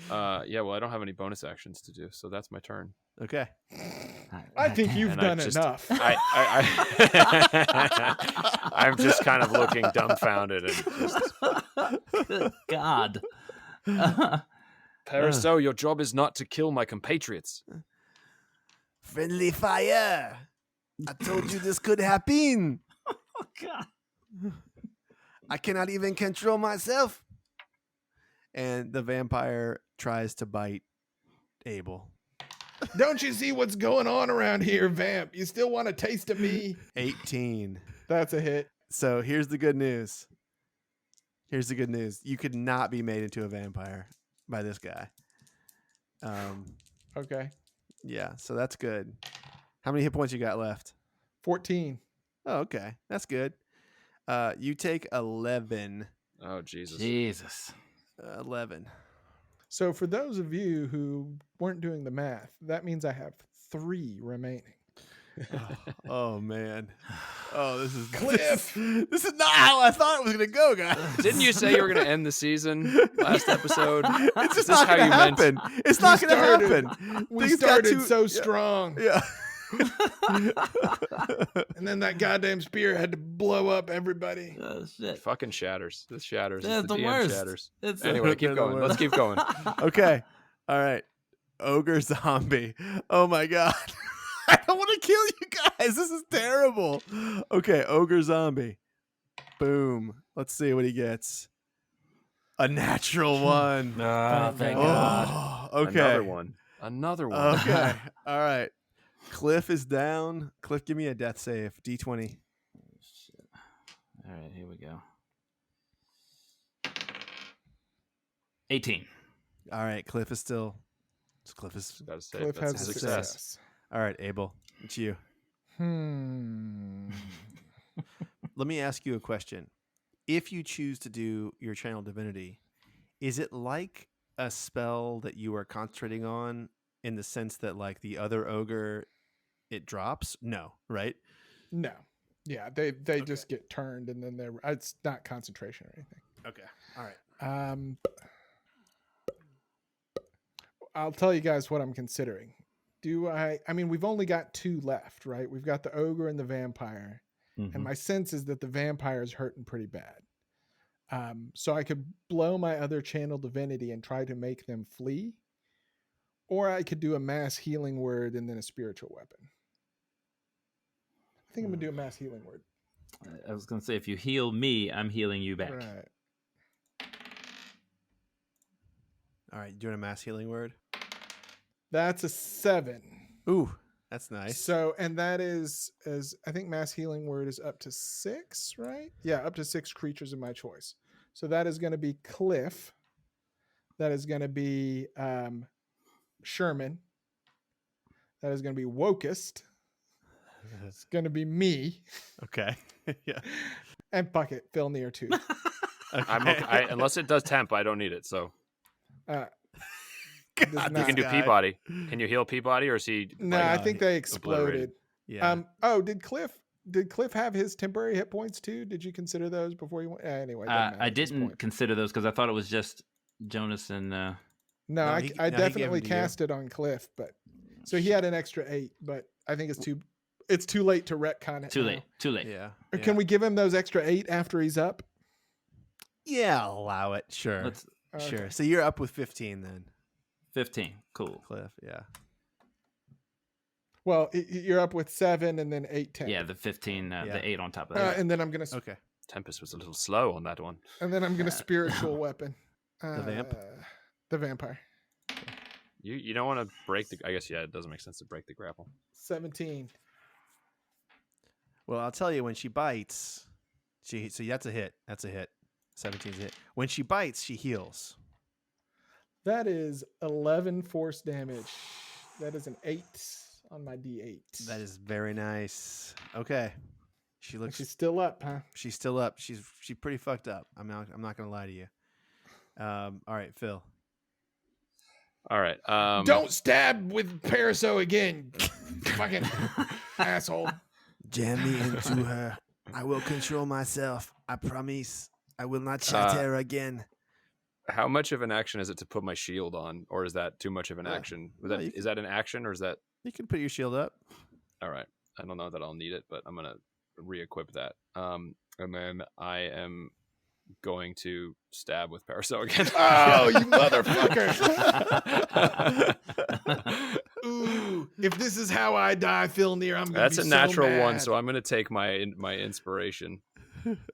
Yeah, well, I don't have any bonus actions to do, so that's my turn. Okay. I think you've And I done just- enough. I'm just kind of looking dumbfounded and just, Good God. Paraso, your job is not to kill my compatriots. Friendly fire. I told you this could happen. Oh, God. I cannot even control myself. And the vampire tries to bite Abel. Don't you see what's going on around here, Vamp? You still want a taste of me? 18. That's a hit. So here's the good news. Here's the good news. You could not be made into a vampire by this guy. Okay. Yeah, so that's good. How many hit points you got left? 14. Oh, okay. That's good. You take 11. Oh, Jesus. Jesus. 11. So for those of you who weren't doing the math, that means I have 3 remaining. Oh man. Oh, this is Cliff. This is not how I thought it was gonna go, guys. Didn't you say you were going to end the season last episode? It's just Is this not how gonna you meant- happen. It's not gonna started- happen. We Things got started too- so yeah. strong. Yeah. And then that goddamn spear had to blow up everybody. Oh, shit. Fucking shatters. This shatters. That's the the DM worst. shatters. It's Anyway, They're keep the going. worst. Let's keep going. Okay. All right. Ogre zombie. Oh my god. I don't want to kill you guys. This is terrible. Okay, ogre zombie. Boom. Let's see what he gets. A natural one. Oh, thank God. Oh, okay. Another one. Another one. Okay. All right. Cliff is down. Cliff, give me a death save. D20. All right, here we go. 18. All right. Cliff is still. Cliff is. Gotta say, Cliff that's has a a success. success. All right, Abel. It's you. Let me ask you a question. If you choose to do your channel divinity, is it like a spell that you are concentrating on in the sense that like the other ogre it drops? No, right? No. Yeah, they just get turned and then it's not concentration or anything. Okay. All right. I'll tell you guys what I'm considering. Do I mean, we've only got 2 left, right? We've got the ogre and the vampire. And my sense is that the vampire's hurting pretty bad. So I could blow my other channel divinity and try to make them flee. Or I could do a mass healing word and then a spiritual weapon. I think I'm going to do a mass healing word. I was going to say, if you heal me, I'm healing you back. Right. All right, doing a mass healing word. That's a 7. Ooh, that's nice. So, and that is, as I think mass healing word is up to 6, right? Yeah, up to 6 creatures of my choice. So that is going to be Cliff. That is going to be Sherman. That is going to be Wokest. It's going to be me. Okay. Yeah. And Bucket, Phil near too. I'm okay. Unless it does temp, I don't need it. So God, you can do Peabody. Can you heal Peabody, or is he? No, I think they exploded. Yeah. Did Cliff have his temporary hit points too? Did you consider those before you went? Anyway, I didn't consider those because I thought it was just Jonas and. No, I definitely cast it on Cliff, but so he had an extra 8, but I think it's too late to retcon it. Too late. Yeah. Or can we give him those extra 8 after he's up? Yeah, I'll allow it. Sure. Sure. So you're up with 15 then. 15. Cool. Cliff, yeah. Well, you're up with 7 and then 8, 10. Yeah, the 15, the 8 on top of that. And then I'm going to... Okay. Tempest was a little slow on that one. And then I'm going to spiritual weapon. The vamp? The vampire. You don't want to break the... I guess, yeah, it doesn't make sense to break the grapple. 17. Well, I'll tell you, when she bites... So that's a hit. That's a hit. 17's a hit. When she bites, she heals. That is 11 force damage. That is an 8 on my D8. That is very nice. Okay. She's still up, huh? She's still up. She's pretty fucked up. I'm not gonna lie to you. All right, Phil. All right. Don't stab with Paraso again. Fucking asshole. Jam me into her. I will control myself. I promise. I will not shatter again. How much of an action is it to put my shield on, or is that too much of an action? Is that an action, or is that? You can put your shield up. All right. I don't know that I'll need it, but I'm gonna re-equip that. And then I am going to stab with Paraso again. Oh, you motherfucker! Ooh, if this is how I die, Phil Near, I'm gonna That's be a natural so mad. one, so I'm gonna take my inspiration.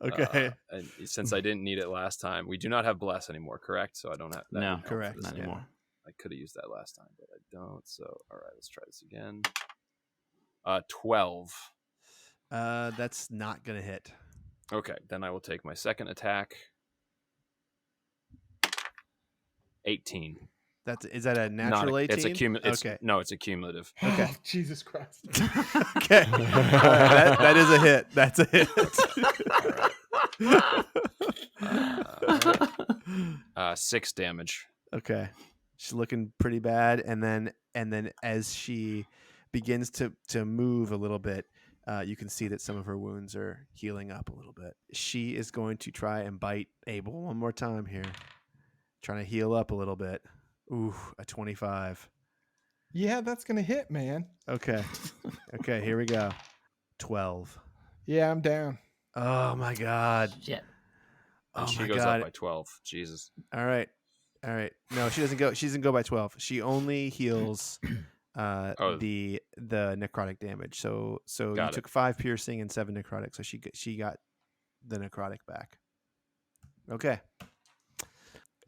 Okay. And since I didn't need it last time, we do not have bless anymore, correct? So I don't have that. No, correct. Not anymore. I could have used that last time, but I don't. So all right, let's try this again. 12. That's not gonna hit. Okay, then I will take my second attack. 18. Is that a natural 18? It's a cumulative. Okay. No, it's a cumulative. Okay. Oh, Jesus Christ. Okay. All right, that is a hit. That's a hit. All right. 6 damage. Okay. She's looking pretty bad, and then as she begins to move a little bit, you can see that some of her wounds are healing up a little bit. She is going to try and bite Abel one more time here, trying to heal up a little bit. Ooh, a 25. Yeah, that's gonna hit, man. Okay. Okay, here we go. 12. Yeah, I'm down. Oh my God. Shit. Oh She my goes God. up by 12. Jesus. All right. No, she doesn't go. She doesn't go by 12. She only heals the necrotic damage. So you took 5 piercing and 7 necrotic. So she got the necrotic back. Okay.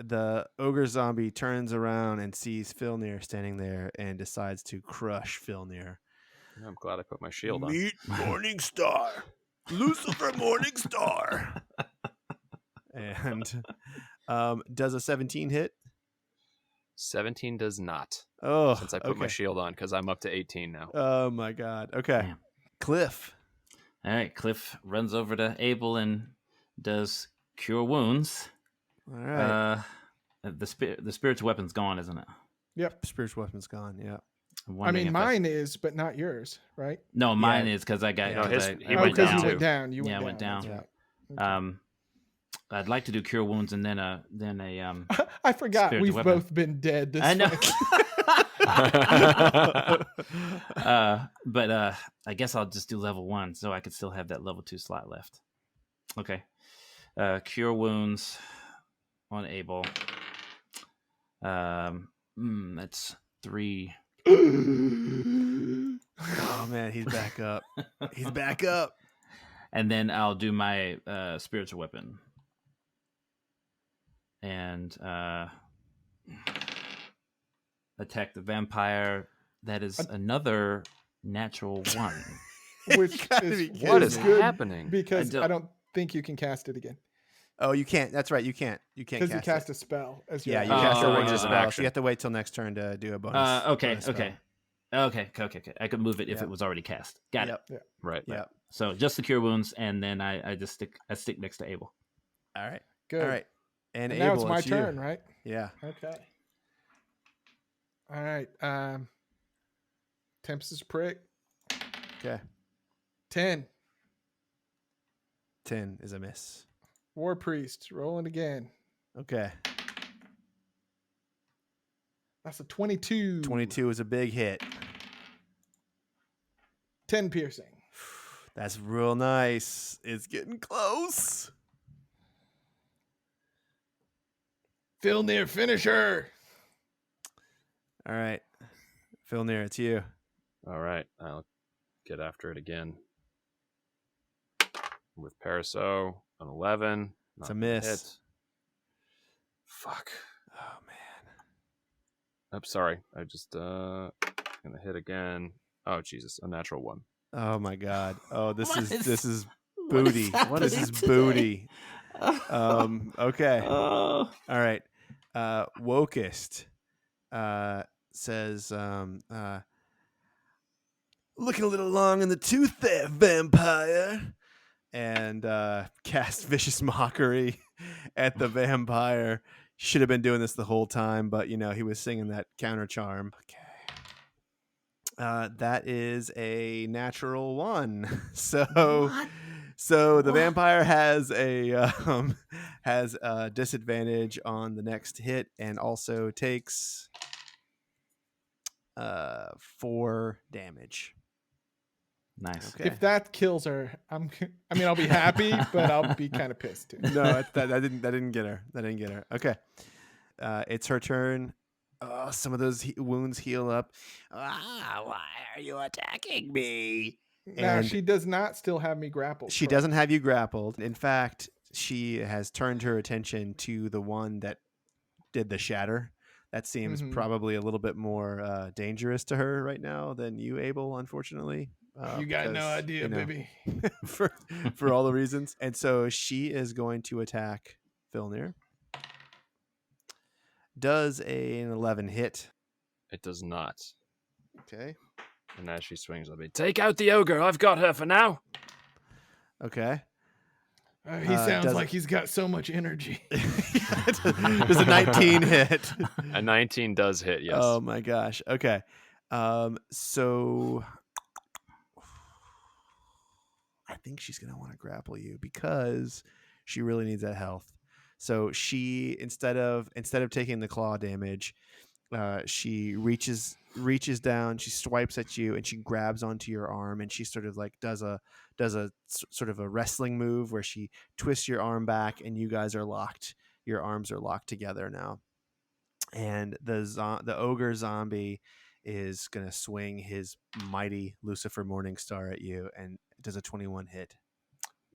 The ogre zombie turns around and sees Filnir standing there and decides to crush Filnir. I'm glad I put my shield on. Meet Morning Star. Lucifer Morning Star. And does a 17 hit? 17 does not. Oh, Since I put my shield on, because I'm up to 18 now. Oh my God. Okay. Damn. Cliff. All right, Cliff runs over to Abel and does cure wounds. All right. The spiritual weapon's gone, isn't it? Yep. Spiritual weapon's gone. Yeah. I mean, mine is, but not yours, right? No, mine is because I got. No, he went because down. you went down. You went down. That's right. Okay. I'd like to do cure wounds and then a I forgot spiritual we've weapon. both been dead. This I know. fight. But I guess I'll just do level 1 so I could still have that level 2 slot left. Okay. Cure wounds on Abel. That's 3. Oh man, he's back up. He's back up. And then I'll do my spiritual weapon. And attack the vampire. That is another natural 1. Which gotta is be What kidding is me. good happening? because don't- I don't think you can cast it again Oh, you can't. That's right. You can't. You can't because you cast cast it. a spell as Yeah, your you cast a Oh, regular as an spell. So action. you have to wait till next turn to do a bonus. Okay. bonus spell. Okay. I could move it if Yep. it was already cast. Got it. Yep. Right. Yep. So just the cure wounds, and then I just stick next to Abel. All right. good. All right. And, And Abel, now it's my you. turn, right? Yeah. Okay. All right. Tempest's prick. Okay. 10. 10 is a miss. War priest rolling again. Okay. That's a 22. 22 is a big hit. 10 piercing. That's real nice. It's getting close. Filnir finisher. All right. Filnir, it's you. All right. I'll get after it again. With Paraso, an 11. It's Not a gonna miss. hit. Fuck. Oh, man. I'm sorry. I just gonna hit again. Oh Jesus, a natural 1. Oh, my God. Oh, this What is is- this is what is booty. happening This is today? booty. Okay. Oh. All right. Wokest says, looking a little long in the tooth there, vampire. And cast Vicious Mockery at the vampire. Should have been doing this the whole time, but, he was singing that counter charm. Okay. That is a natural 1. So... What? So the What? vampire has a disadvantage on the next hit and also takes 4 damage. Nice. Okay. If that kills her, I'll be happy, but I'll be kind of pissed too. No, that didn't get her. That didn't get her. Okay. It's her turn. Oh, some of those wounds heal up. Why are you attacking me? Now And- she does not still have me grappled. She correct? doesn't have you grappled. In fact, she has turned her attention to the one that did the shatter. That seems Mhm. probably a little bit more dangerous to her right now than you, Abel, unfortunately. You got no because, idea, baby. for all the reasons. And so she is going to attack Filnir. Does an 11 hit. It does not. Okay. And as she swings, I'll be take out the ogre. I've got her for now. Okay. He sounds does- like he's got so much energy. Does a 19 hit? A 19 does hit. Yes. Oh my gosh. Okay. So I think she's gonna want to grapple you because she really needs that health. So she instead of taking the claw damage, she reaches down, she swipes at you, and she grabs onto your arm, and she sort of like does a sort of a wrestling move where she twists your arm back, and you guys are locked. Your arms are locked together now, and the ogre zombie is gonna swing his mighty Lucifer Morningstar at you, and does a 21 hit.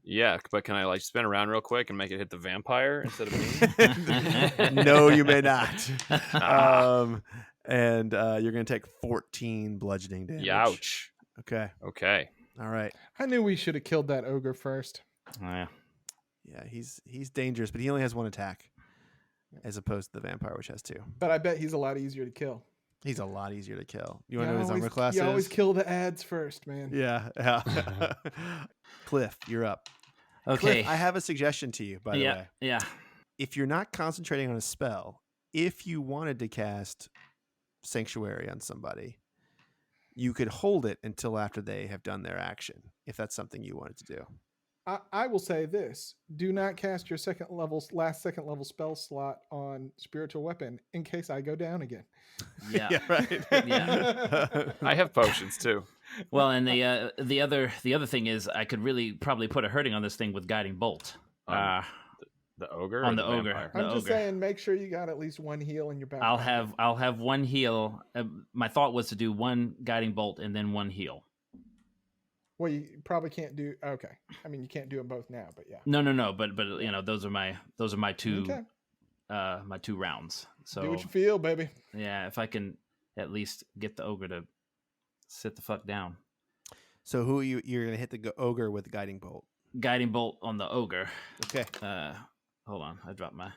Yeah, but can I like spin around real quick and make it hit the vampire instead of me? No, you may not. Ah. And you're gonna take 14 bludgeoning damage. Ouch. Okay. Okay. All right. I knew we should have killed that ogre first. Yeah. Yeah, he's dangerous, but he only has 1 attack, as opposed to the vampire, which has 2. But I bet he's a lot easier to kill. He's a lot easier to kill. You want to know what his armor class You is? always kill the ads first, man. Yeah. Cliff, you're up. Okay. Cliff, I have a suggestion to you, by the way. Yeah. If you're not concentrating on a spell, if you wanted to cast Sanctuary on somebody, you could hold it until after they have done their action, if that's something you wanted to do. I will say this: do not cast your last second level spell slot on spiritual weapon in case I go down again. Yeah. right. Yeah. I have potions too. Well, and the other thing is I could really probably put a hurting on this thing with guiding bolt. The ogre On or the ogre. vampire? I'm just ogre. saying, make sure you got at least one heal in your back. I'll have one heal. My thought was to do one guiding bolt and then one heal. Well, you probably can't do. Okay, I mean you can't do them both now, but yeah. No. But you know those are my two Okay. my 2 rounds. So Do what you feel, baby. yeah, if I can at least get the ogre to sit the fuck down. So who you're gonna hit the ogre with guiding bolt? Guiding bolt on the ogre. Okay. Hold on, I dropped my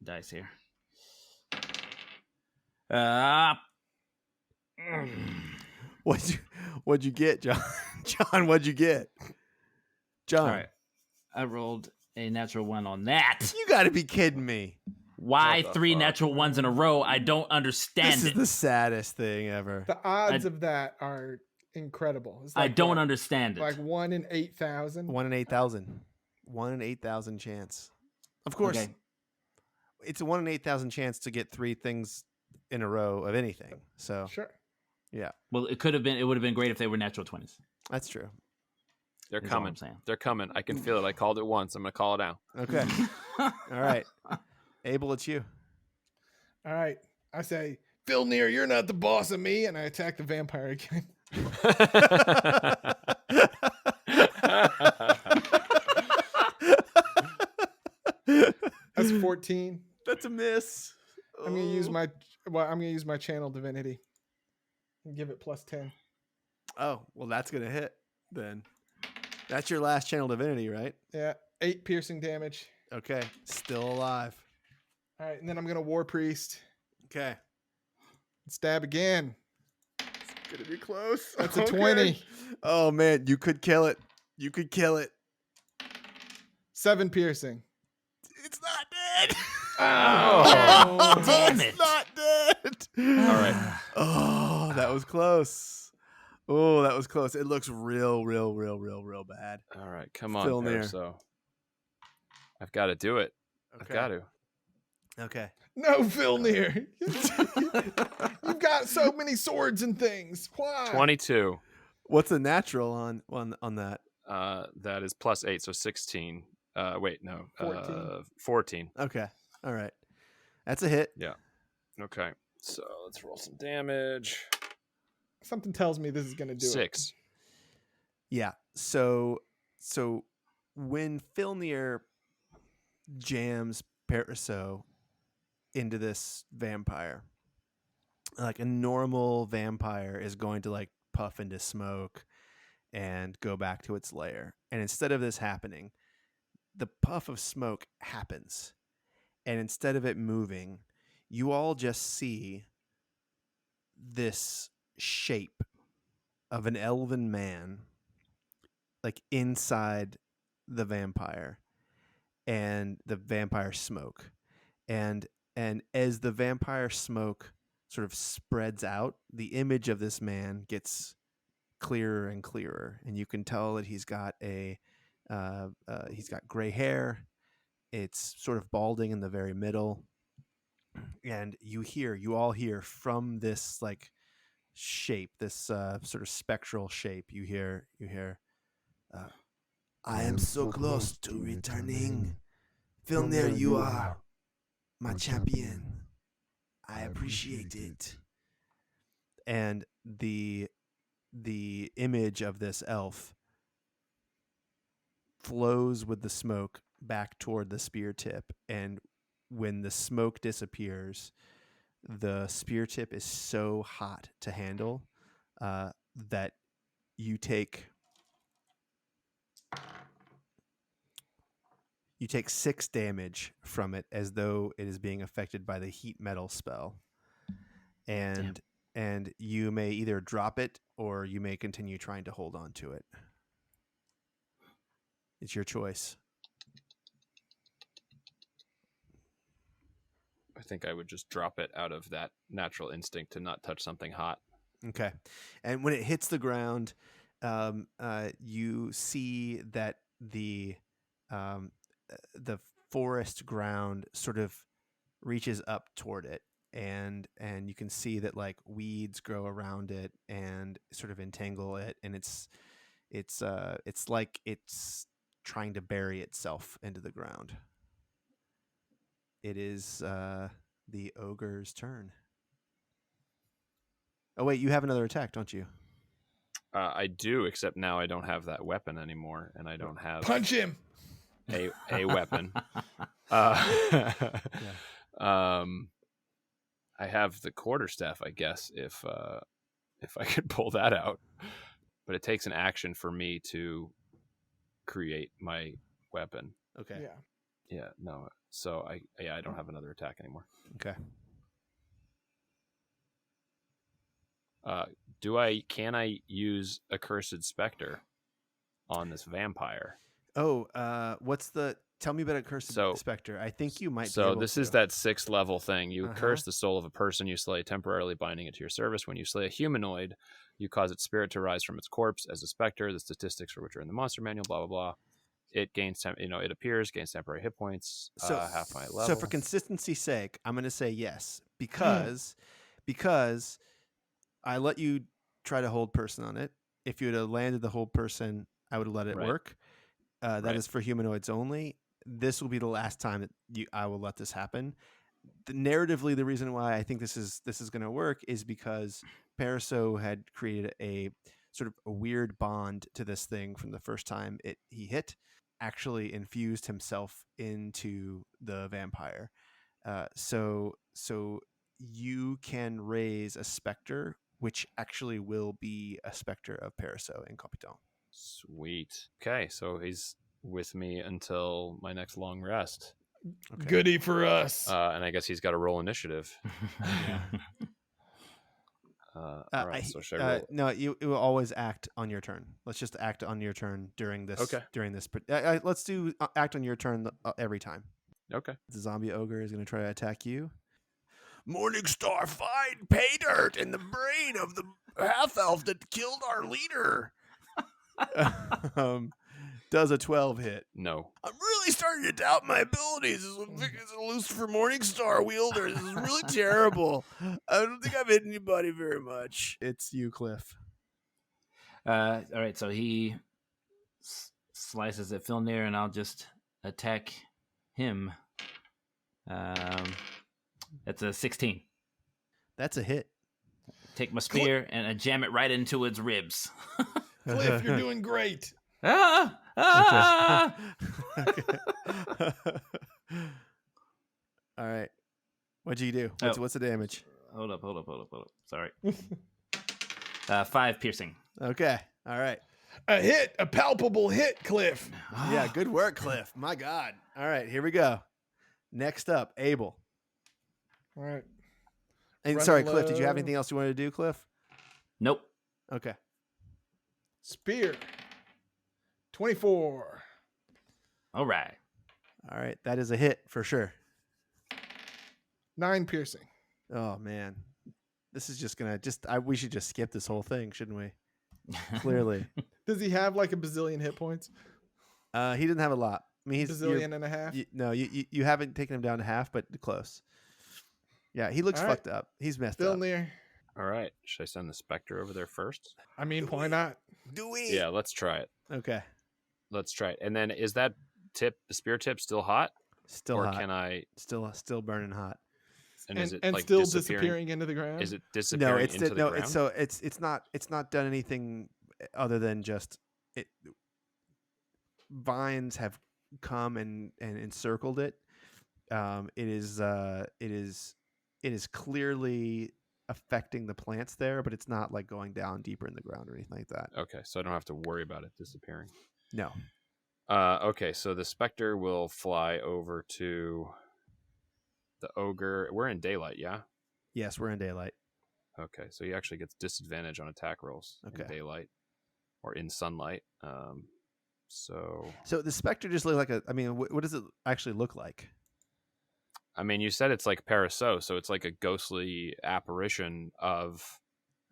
dice here. What'd you get, John? John, what'd you get? John, All right, I rolled a natural 1 on that. you got to be kidding me. Why What the 3 fuck? natural 1s in a row? I don't understand This is it. the saddest thing ever. The odds of that are incredible. It's I like, don't what, understand it. Like 1 in 8,000. 1 in 8,000. 1 in 8,000 chance. Of course, Okay. it's a 1 in 8,000 chance to get 3 things in a row of anything. So Sure. yeah, Well, it would have been great if they were natural 20s. that's true. They're is all I'm coming. saying. They're coming. I can feel it. I called it once. I'm gonna call it out. Okay. All right. Abel, it's you. All right. I say, Filnir, you're not the boss of me, and I attack the vampire again. That's 14. That's a miss. I'm gonna use my channel divinity and give it +10. Oh, well, that's gonna hit then. That's your last channel divinity, right? Yeah, 8 piercing damage. Okay, still alive. All right, and then I'm gonna war priest. Okay, Stab again. it's gonna be close. That's a Okay. 20. Oh man, you could kill it. You could kill it. 7 piercing. It's not dead. Oh, damn it. It's not dead. All right. Oh, that was close. Oh, that was close. It looks real bad. All right. Come on, Still near. So I've got to do it. I've got to. Okay. No, Filnir. You've got so many swords and things. Why? 22. What's the natural on that? That is +8, so 16. Wait, no. 14. 14. Okay. All right. That's a hit. Yeah. Okay. So let's roll some damage. Something tells me this is gonna do 6. Yeah. So when Filnir jams Periso into this vampire, like a normal vampire is going to like puff into smoke and go back to its lair. And instead of this happening, the puff of smoke happens. And instead of it moving, you all just see this shape of an elven man like inside the vampire and the vampire smoke. And as the vampire smoke sort of spreads out, the image of this man gets clearer and clearer, and you can tell that he's got gray hair. It's sort of balding in the very middle, and you all hear from this like shape, this sort of spectral shape. You hear. I am so close to returning. Filnir, you are my champion. I appreciate it. And the image of this elf flows with the smoke back toward the spear tip, and when the smoke disappears, the spear tip is so hot to handle that you take 6 damage from it, as though it is being affected by the heat metal spell. And you may either drop it or you may continue trying to hold on to it. It's your choice. I think I would just drop it out of that natural instinct to not touch something hot. Okay. And when it hits the ground, you see that the forest ground sort of reaches up toward it, and you can see that like weeds grow around it and sort of entangle it, and it's like it's trying to bury itself into the ground. It is the ogre's turn. Oh wait, you have another attack, don't you? I do, except now I don't have that weapon anymore, and I don't have Punch him. a weapon. I have the quarterstaff, I guess, if I could pull that out. But it takes an action for me to create my weapon. Okay. Yeah. Yeah, no. So I don't have another attack anymore. Okay. Can I use Accursed Spectre on this vampire? Oh, tell me about Accursed Spectre. I think you might be able this to. is that 6th level thing. You curse the soul of a person you slay, temporarily binding it to your service. When you slay a humanoid, you cause its spirit to rise from its corpse as a specter, the statistics for which are in the monster manual, blah, blah, blah. It gains, it appears, gains temporary hit points, half my level. So for consistency's sake, I'm going to say yes, because I let you try to hold person on it. If you would have landed the hold person, I would have let it work. That is for humanoids only. This will be the last time that I will let this happen. Narratively, the reason why I think this is going to work is because Paraso had created a sort of a weird bond to this thing from the first time he hit, actually infused himself into the vampire. So you can raise a specter, which actually will be a specter of Paraso Incompetent. Sweet. Okay, so he's with me until my next long rest. Okay. Goody for us. And I guess he's got to roll initiative. All right, so should I roll? No, it will always act on your turn. Let's just act on your turn during this. Okay. During this, let's do act on your turn every time. Okay. The zombie ogre is going to try to attack you. Morningstar, find pay dirt in the brain of the half elf that killed our leader. Does a 12 hit? No. I'm really starting to doubt my abilities as a Lucifer Morningstar wielder. This is really terrible. I don't think I've hit anybody very much. It's you, Cliff. All right, so he slices at Filnir, and I'll just attack him. That's a 16. That's a hit. Take my spear and I jam it right into its ribs. Cliff, you're doing great. Ah! All right. What'd you do? What's the damage? Hold up. Sorry. 5 piercing. Okay. All right. A palpable hit, Cliff. Yeah, good work, Cliff. My God. All right, here we go. Next up, Abel. All right. And sorry, Cliff, did you have anything else you wanted to do, Cliff? Nope. Okay. Spear. 24. All right. All right, that is a hit for sure. 9 piercing. Oh man, this is just gonna we should just skip this whole thing, shouldn't we? Clearly. Does he have like a bazillion hit points? He doesn't have a lot. I mean, he's bazillion and a half. You haven't taken him down to half, but close. Yeah, he looks fucked up. He's messed up. Filnir. All right. Should I send the Spectre over there first? I mean, why not? Do we? Yeah, let's try it. Okay. Let's try it. And then is that the spear tip still hot? Still or hot. Can I still burning hot? And is it and like still disappearing into the ground? Is it disappearing into the ground? It's not done anything other than just vines have come and encircled it. It is clearly affecting the plants there, but it's not like going down deeper in the ground or anything like that. Okay, so I don't have to worry about it disappearing. No. Okay, so the Spectre will fly over to the ogre. We're in daylight, yeah? Yes, we're in daylight. Okay, so he actually gets disadvantage on attack rolls in daylight or in sunlight. So the Spectre just looks like what does it actually look like? I mean, you said it's like Paraso, so it's like a ghostly apparition of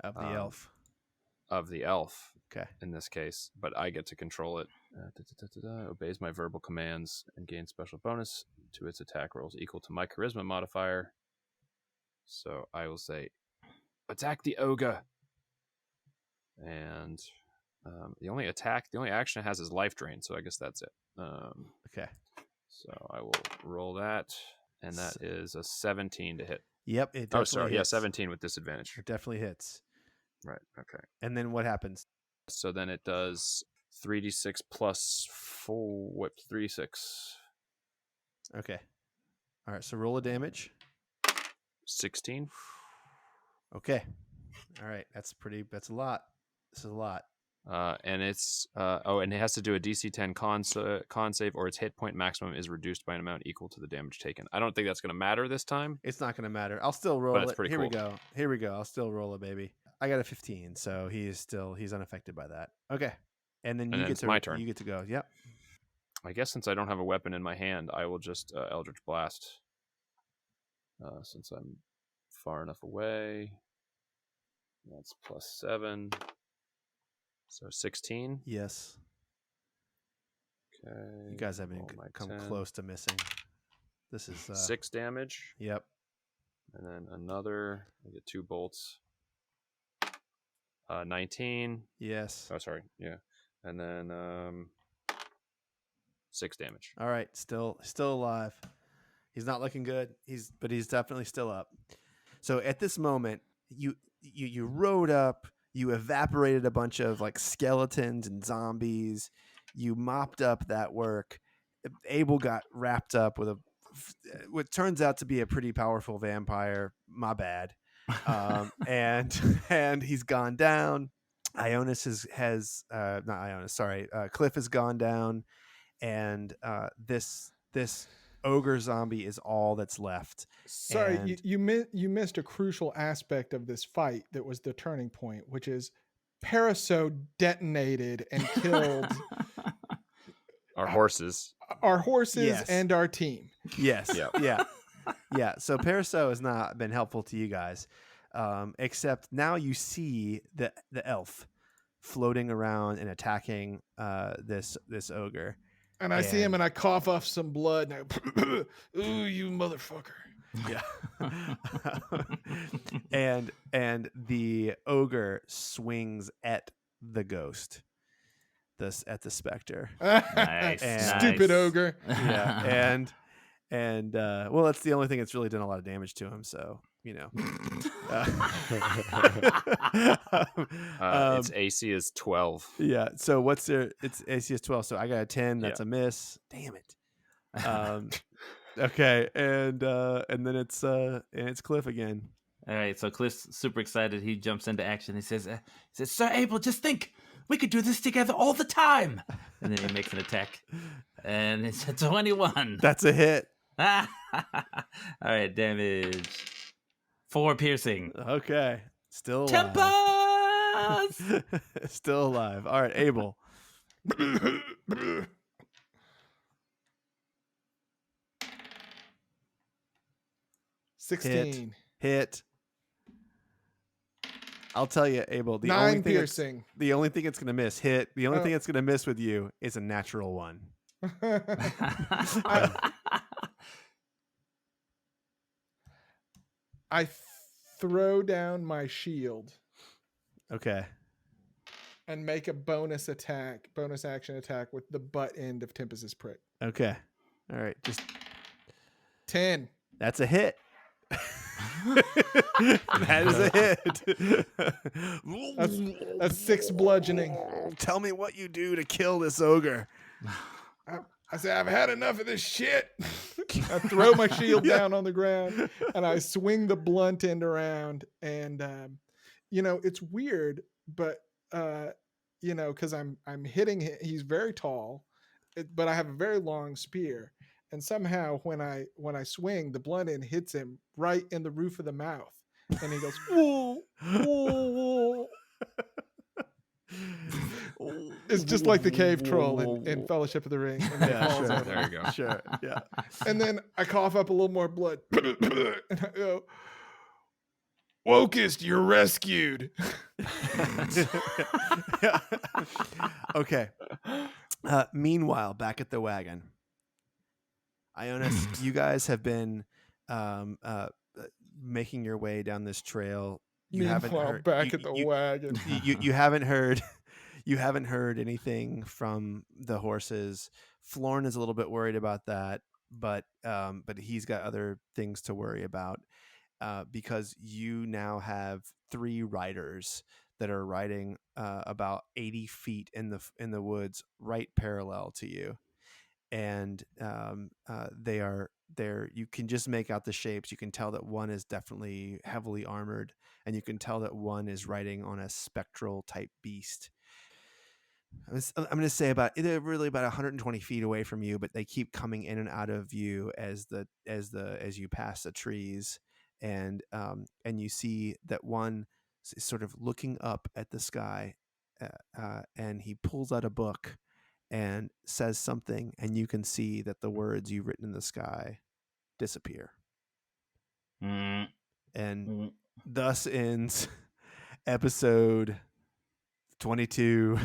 the elf. Of the elf. Okay. in this case, but I get to control it. Obeys my verbal commands and gains special bonus to its attack rolls equal to my charisma modifier. So I will say, attack the ogre. And the only action it has is life drain, so I guess that's it. Okay. So I will roll that, and that is a 17 to hit. Yep. It definitely hits. 17 with disadvantage. It definitely hits. Right, okay. And then what happens? So then it does 3d6 plus 4, 3d6. Okay. All right, so roll a damage. 16. Okay. All right, that's a lot. This is a lot. And it's and it has to do a DC 10 con save, or its hit point maximum is reduced by an amount equal to the damage taken. I don't think that's going to matter this time. It's not going to matter. I'll still roll But it's it. pretty Here we cool. go. Here we go. I'll still roll it, baby. I got a 15, so he's unaffected by that. Okay. And then it's my turn. You get to go. Yep. I guess since I don't have a weapon in my hand, I will just Eldritch Blast. Since I'm far enough away. That's +7. So 16. Yes. Okay. You guys haven't come 10. close to missing. This is 6 damage. Yep. And then another. I get 2 bolts. 19. Yes. Oh, sorry. Yeah. And then 6 damage. All right. Still alive. He's not looking good. But he's definitely still up. So at this moment, you rode up. You evaporated a bunch of like skeletons and zombies. You mopped up that work. Abel got wrapped up with what turns out to be a pretty powerful vampire. My bad. And he's gone down. Ionis has not Ionis. Sorry, Cliff has gone down, and this ogre zombie is all that's left. Sorry, And- you missed a crucial aspect of this fight that was the turning point, which is Paraso detonated and killed Our horses. our horses Yes. and our team. Yes. Yep. Yeah. So Paraso has not been helpful to you guys, except now you see the elf floating around and attacking this ogre. And I see him and I cough off some blood and I, ooh, you motherfucker. Yeah. and the ogre swings at the ghost. At the specter. Nice. Stupid nice. ogre. Yeah. And well, that's the only thing that's really done a lot of damage to him, so you know. Its AC is 12. Yeah. So it's AC is 12. So I got a 10. That's a miss. Damn it. Okay. And then it's Cliff again. All right, so Cliff's super excited. He jumps into action. He says, Sir Abel, just think. We could do this together all the time. And then he makes an attack. And it's a 21. That's a hit. All right, damage. 4 piercing. Okay. Still alive. Tempest! Still alive. All right, Abel. 16. Hit. I'll tell you, Abel. The 9 only thing piercing. the only thing it's gonna miss hit. The only thing it's gonna miss with you is a natural 1. I throw down my shield Okay. and make a bonus action attack with the butt end of Tempest's prick. Okay. All right. Just 10. that's a hit. That is a hit. That's 6 bludgeoning. Tell me what you do to kill this ogre. I say, I've had enough of this shit. I throw my shield down on the ground and I swing the blunt end around. And, it's weird, but, because I'm hitting him. He's very tall, but I have a very long spear. And somehow when I swing, the blunt end hits him right in the roof of the mouth. And he goes, whoa, whoa, whoa. It's just like the cave troll in Fellowship of the Ring. And Yeah, falls sure. over. There you go. Sure. Yeah. And then I cough up a little more blood. And I go, Wokest, you're rescued. Okay. Meanwhile, back at the wagon, Ionis, you guys have been making your way down this trail. You haven't heard back at the wagon. you haven't heard you haven't heard anything from the horses. Florn is a little bit worried about that, but he's got other things to worry about. Because you now have 3 riders that are riding about 80 feet in the woods, right parallel to you, and they're you can just make out the shapes. You can tell that one is definitely heavily armored, and you can tell that one is riding on a spectral type beast. I'm going to say they're really about 120 feet away from you, but they keep coming in and out of view as you pass the trees. And you see that one is sort of looking up at the sky, and he pulls out a book and says something, and you can see that the words you've written in the sky disappear. And thus ends episode 22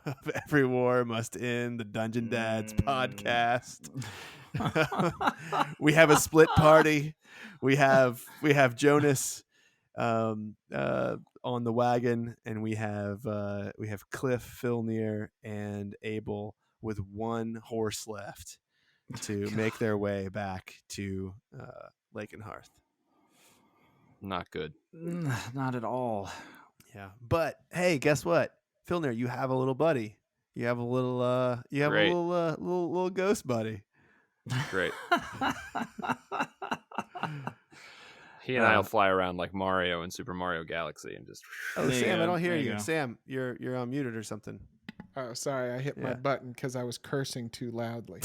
of Every War Must End, the Dungeon Dads podcast. We have a split party. We have Jonas on the wagon, and we have Cliff, Filnir, and Abel with one horse left to make their way back to Lakenhearth. Not good. Not at all. Yeah, but hey, guess what, Filnir? You have a little buddy. You have a little. Great. A little ghost buddy. Great. He and I'll fly around like Mario in Super Mario Galaxy and just. Oh, There you Sam, go. I don't hear There you you. go. Sam, you're unmuted or something. Oh, sorry, I hit my Yeah. button because I was cursing too loudly.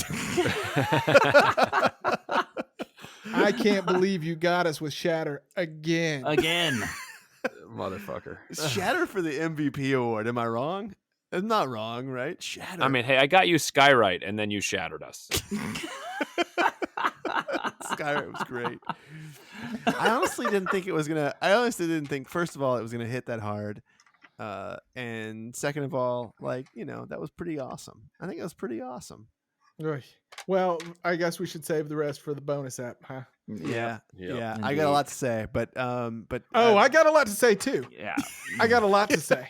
I can't believe you got us with Shatter again. Again. Motherfucker. Shatter for the MVP award. Am I wrong? I'm not wrong, right? Shatter. I mean, hey, I got you Skyrite, and then you shattered us. Skyrim was great. I honestly didn't think it was gonna. I honestly didn't think, first of all, it was gonna hit that hard, and second of all, that was pretty awesome. I think it was pretty awesome. Oy. Well, I guess we should save the rest for the bonus app, huh? Yeah. Yep. I got a lot to say, but Oh, I got a lot to say too. Yeah. I got a lot to say.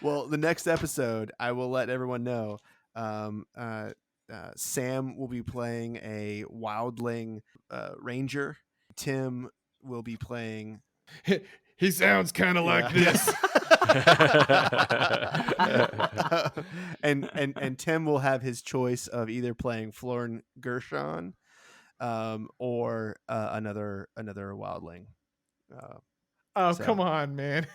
Well, the next episode, I will let everyone know. Sam will be playing a wildling ranger. Tim will be playing. He sounds kind of like this. and Tim will have his choice of either playing Florn Gershon or another wildling. Oh, come on, man.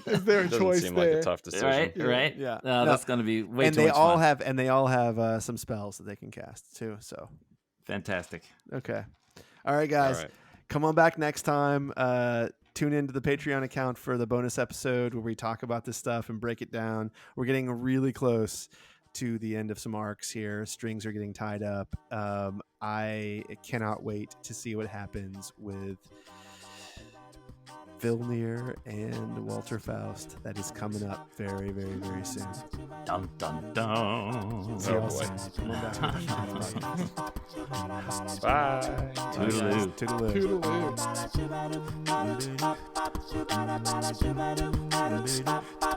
Is there a Doesn't choice seem there? like a tough decision. Right? Yeah. No, that's going to be way And too they much all fun. have some spells that they can cast too. So Fantastic. okay, all right, guys, All right. come on back next time. Tune into the Patreon account for the bonus episode where we talk about this stuff and break it down. We're getting really close to the end of some arcs here. Strings are getting tied up. I cannot wait to see what happens with Vilnir and Walter Faust. That is coming up very, very, very soon. Dun, dun, dun. See you all boy. soon. Come on back. Bye. Toodaloo. Toodaloo. Toodaloo. Toodaloo.